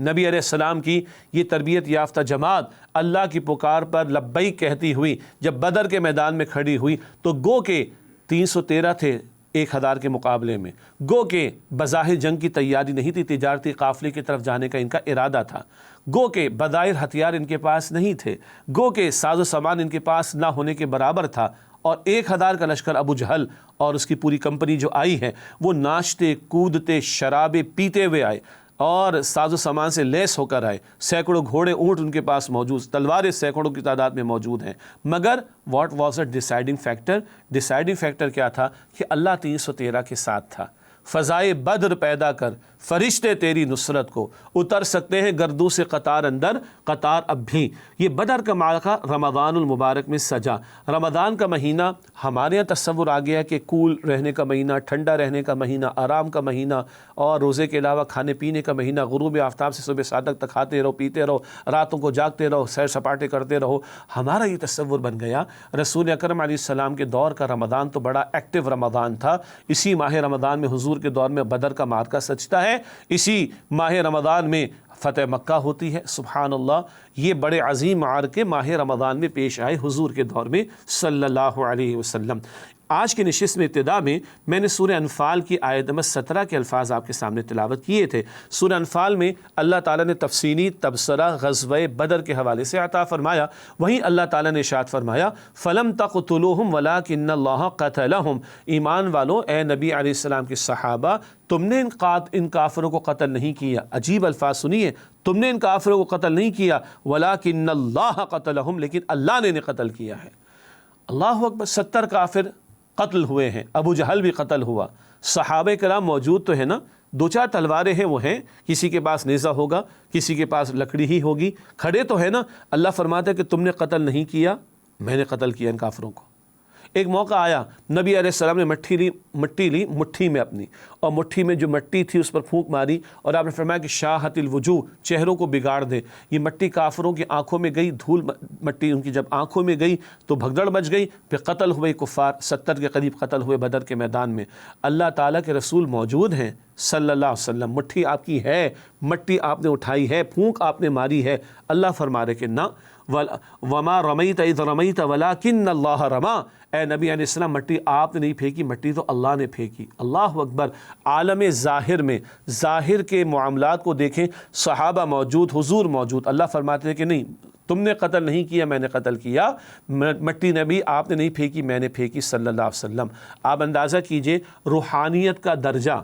نبی علیہ السلام کی یہ تربیت یافتہ جماعت اللہ کی پکار پر لبیک کہتی ہوئی جب بدر کے میدان میں کھڑی ہوئی، تو گو کے 313 تھے 1000 کے مقابلے میں، گو کہ بظاہر جنگ کی تیاری نہیں تھی، تجارتی قافلے کی طرف جانے کا ان کا ارادہ تھا، گو کہ بظاہر ہتھیار ان کے پاس نہیں تھے، گو کہ ساز و سامان ان کے پاس نہ ہونے کے برابر تھا، اور 1000 کا لشکر ابو جہل اور اس کی پوری کمپنی جو آئی ہے وہ ناچتے کودتے شرابے پیتے ہوئے آئے، اور ساز و سامان سے لیس ہو کر آئے، سینکڑوں گھوڑے اونٹ ان کے پاس موجود، تلواریں سینکڑوں کی تعداد میں موجود ہیں، مگر what was a deciding factor? Deciding factor کیا تھا کہ اللہ 313 کے ساتھ تھا۔ فضائے بدر پیدا کر فرشتے تیری نصرت کو، اتر سکتے ہیں گردوں سے قطار اندر قطار اب بھی۔ یہ بدر کا معرکہ رمضان المبارک میں سجا۔ رمضان کا مہینہ ہمارے یہاں تصور آ گیا کہ کول رہنے کا مہینہ، ٹھنڈا رہنے کا مہینہ، آرام کا مہینہ، اور روزے کے علاوہ کھانے پینے کا مہینہ، غروب آفتاب سے صبح صادق تک کھاتے رہو، پیتے رہو، راتوں کو جاگتے رہو، سیر سپاٹے کرتے رہو۔ ہمارا یہ تصور بن گیا۔ رسول اکرم علیہ السلام کے دور کا رمضان تو بڑا ایکٹیو رمضان تھا۔ اسی ماہ رمضان میں حضور کے دور میں بدر کا معرکہ سجتا ہے، اسی ماہ رمضان میں فتح مکہ ہوتی ہے۔ سبحان اللہ، یہ بڑے عظیم معرکے ماہ رمضان میں پیش آئے حضور کے دور میں صلی اللہ علیہ وسلم۔ آج کی نشست میں ابتدا میں نے سورہ انفال کی آیت نمبر 17 کے الفاظ آپ کے سامنے تلاوت کیے تھے۔ سورہ انفال میں اللہ تعالیٰ نے تفصیلی تبصرہ غزوہ بدر کے حوالے سے عطا فرمایا، وہیں اللہ تعالیٰ نے ارشاد فرمایا فَلَمْ تَقْتُلُوهُمْ وَلَٰكِنَّ اللَّهَ قَتَلَهُمْ، ایمان والو، اے نبی علیہ السلام کے صحابہ، تم نے ان کافروں کو قتل نہیں کیا۔ عجیب الفاظ سنیے، تم نے ان کافروں کو قتل نہیں کیا، وَلَٰكِنَّ اللَّهَ قَتَلَهُمْ، لیکن اللہ نے انہیں قتل کیا ہے۔ اللہ اکبر، 70 کافر قتل ہوئے ہیں، ابو جہل بھی قتل ہوا، صحابہ کرام موجود تو ہے نا، 2-4 تلواریں ہیں وہ ہیں، کسی کے پاس نیزہ ہوگا، کسی کے پاس لکڑی ہی ہوگی، کھڑے تو ہے نا۔ اللہ فرماتا ہے کہ تم نے قتل نہیں کیا، میں نے قتل کیا ان کافروں کو۔ ایک موقع آیا نبی علیہ السلام نے مٹی لی مٹھی میں اپنی، اور مٹھی میں جو مٹی تھی اس پر پھونک ماری، اور آپ نے فرمایا کہ شاہت الوجوہ، چہروں کو بگاڑ دے۔ یہ مٹی کافروں کی آنکھوں میں گئی، دھول مٹی ان کی جب آنکھوں میں گئی تو بھگدڑ مچ گئی، پھر قتل ہوئے کفار، 70 کے قریب قتل ہوئے بدر کے میدان میں۔ اللہ تعالیٰ کے رسول موجود ہیں صلی اللہ علیہ وسلم، مٹھی آپ کی ہے، مٹی آپ نے اٹھائی ہے، پھونک آپ نے ماری ہے، اللہ فرما رہے کہ نہ وما رمیت اذ رمیت ولکن اللہ رما، اے نبی علیہ السلام مٹی آپ نے نہیں پھینکی، مٹی تو اللہ نے پھینکی۔ اللہ اکبر۔ عالم ظاہر میں ظاہر کے معاملات کو دیکھیں، صحابہ موجود، حضور موجود، اللہ فرماتے ہیں کہ نہیں تم نے قتل نہیں کیا، میں نے قتل کیا، مٹی نبی آپ نے نہیں پھینکی، میں نے پھینکی صلی اللہ علیہ وسلم۔ آپ اندازہ کیجئے روحانیت کا درجہ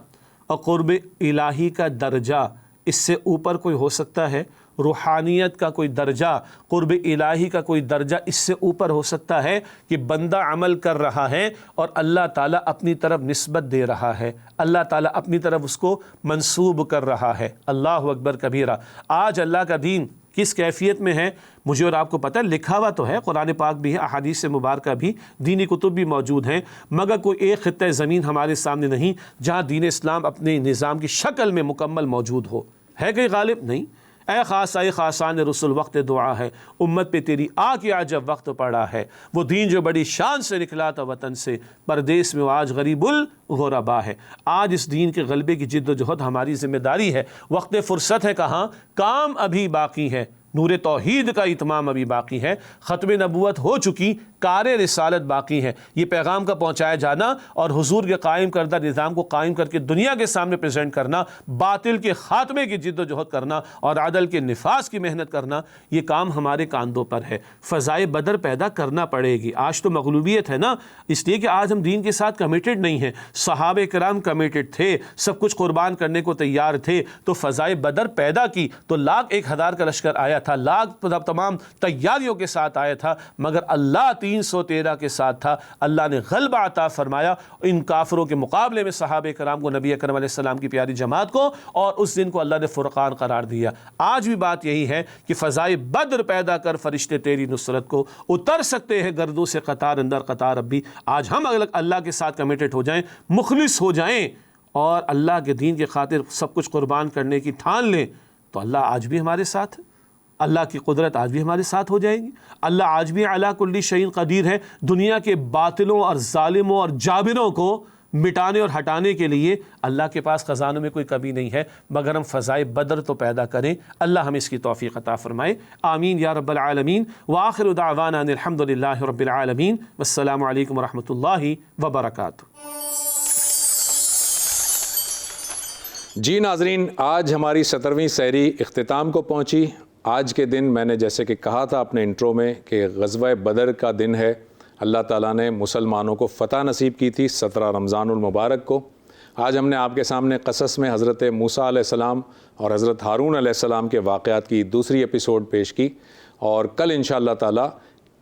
اور قرب الہی کا درجہ، اس سے اوپر کوئی ہو سکتا ہے؟ روحانیت کا کوئی درجہ، قرب الہی کا کوئی درجہ اس سے اوپر ہو سکتا ہے کہ بندہ عمل کر رہا ہے اور اللہ تعالیٰ اپنی طرف نسبت دے رہا ہے، اللہ تعالیٰ اپنی طرف اس کو منسوب کر رہا ہے۔ اللہ اکبر کبیرہ۔ آج اللہ کا دین کس کیفیت میں ہے مجھے اور آپ کو پتہ ہے، لکھا ہوا تو ہے، قرآن پاک بھی ہے، احادیث مبارکہ بھی، دینی کتب بھی موجود ہیں، مگر کوئی ایک خطہ زمین ہمارے سامنے نہیں جہاں دین اسلام اپنے نظام کی شکل میں مکمل موجود ہو۔ ہے کہ غالب نہیں؟ اے خاصائے خاصان رسول وقت دعا ہے، امت پہ تیری آ کے آج جب وقت پڑا ہے، وہ دین جو بڑی شان سے نکلا تھا وطن سے، پردیس میں وہ آج غریب الغربا ہے۔ آج اس دین کے غلبے کی جد و جہد ہماری ذمہ داری ہے۔ وقت فرصت ہے کہاں، کام ابھی باقی ہے، نور توحید کا اتمام ابھی باقی ہے، ختم نبوت ہو چکی، کار رسالت باقی ہے۔ یہ پیغام کا پہنچایا جانا اور حضور کے قائم کردہ نظام کو قائم کر کے دنیا کے سامنے پریزنٹ کرنا، باطل کے خاتمے کی جد و جہد کرنا اور عدل کے نفاذ کی محنت کرنا، یہ کام ہمارے کاندھوں پر ہے۔ فضائے بدر پیدا کرنا پڑے گی۔ آج تو مغلوبیت ہے نا، اس لیے کہ آج ہم دین کے ساتھ کمیٹڈ نہیں ہیں۔ صحابہ کرام کمیٹڈ تھے، سب کچھ قربان کرنے کو تیار تھے، تو فضائے بدر پیدا کی تو 1,10,000 کا لشکر آیا تھا، تمام تیاریوں کے ساتھ آیا تھا، مگر اللہ 313 کے ساتھ تھا۔ اللہ نے غلبہ عطا فرمایا ان کافروں کے مقابلے میں صحابہ کرام کو، نبی اکرم علیہ السلام کی پیاری جماعت کو، اور اس دن کو اللہ نے فرقان قرار دیا۔ آج بھی بات یہی ہے کہ فضائے بدر پیدا کر فرشتے تیری نصرت کو اتر سکتے ہیں گردوں سے قطار اندر قطار اب بھی۔ آج ہم اللہ کے ساتھ کمیٹڈ ہو جائیں، مخلص ہو جائیں اور اللہ کے دین کی خاطر سب کچھ قربان کرنے کی ٹھان لیں، تو اللہ آج بھی ہمارے ساتھ ہے، اللہ کی قدرت آج بھی ہمارے ساتھ ہو جائے گی۔ اللہ آج بھی علی کل شیء قدیر ہے، دنیا کے باطلوں اور ظالموں اور جابروں کو مٹانے اور ہٹانے کے لیے اللہ کے پاس خزانوں میں کوئی کمی نہیں ہے، مگر ہم فضائے بدر تو پیدا کریں۔ اللہ ہمیں اس کی توفیق عطا فرمائے، آمین یا رب العالمین۔ وآخر دعوانا ان الحمد للہ رب العالمین، والسلام علیکم ورحمۃ اللہ وبرکاتہ۔ جی ناظرین، آج ہماری 17ویں سحری اختتام کو پہنچی۔ آج کے دن میں نے جیسے کہ کہا تھا اپنے انٹرو میں کہ غزوہ بدر کا دن ہے، اللہ تعالیٰ نے مسلمانوں کو فتح نصیب کی تھی 17 رمضان المبارک کو۔ آج ہم نے آپ کے سامنے قصص میں حضرت موسیٰ علیہ السلام اور حضرت ہارون علیہ السلام کے واقعات کی دوسری ایپیسوڈ پیش کی، اور کل انشاءاللہ تعالیٰ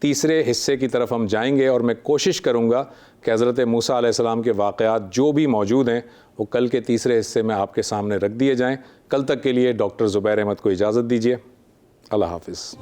تیسرے حصے کی طرف ہم جائیں گے، اور میں کوشش کروں گا کہ حضرت موسیٰ علیہ السلام کے واقعات جو بھی موجود ہیں وہ کل کے تیسرے حصے میں آپ کے سامنے رکھ دیے جائیں۔ کل تک کے لیے ڈاکٹر زبیر احمد کو اجازت دیجیے، اللہ حافظ۔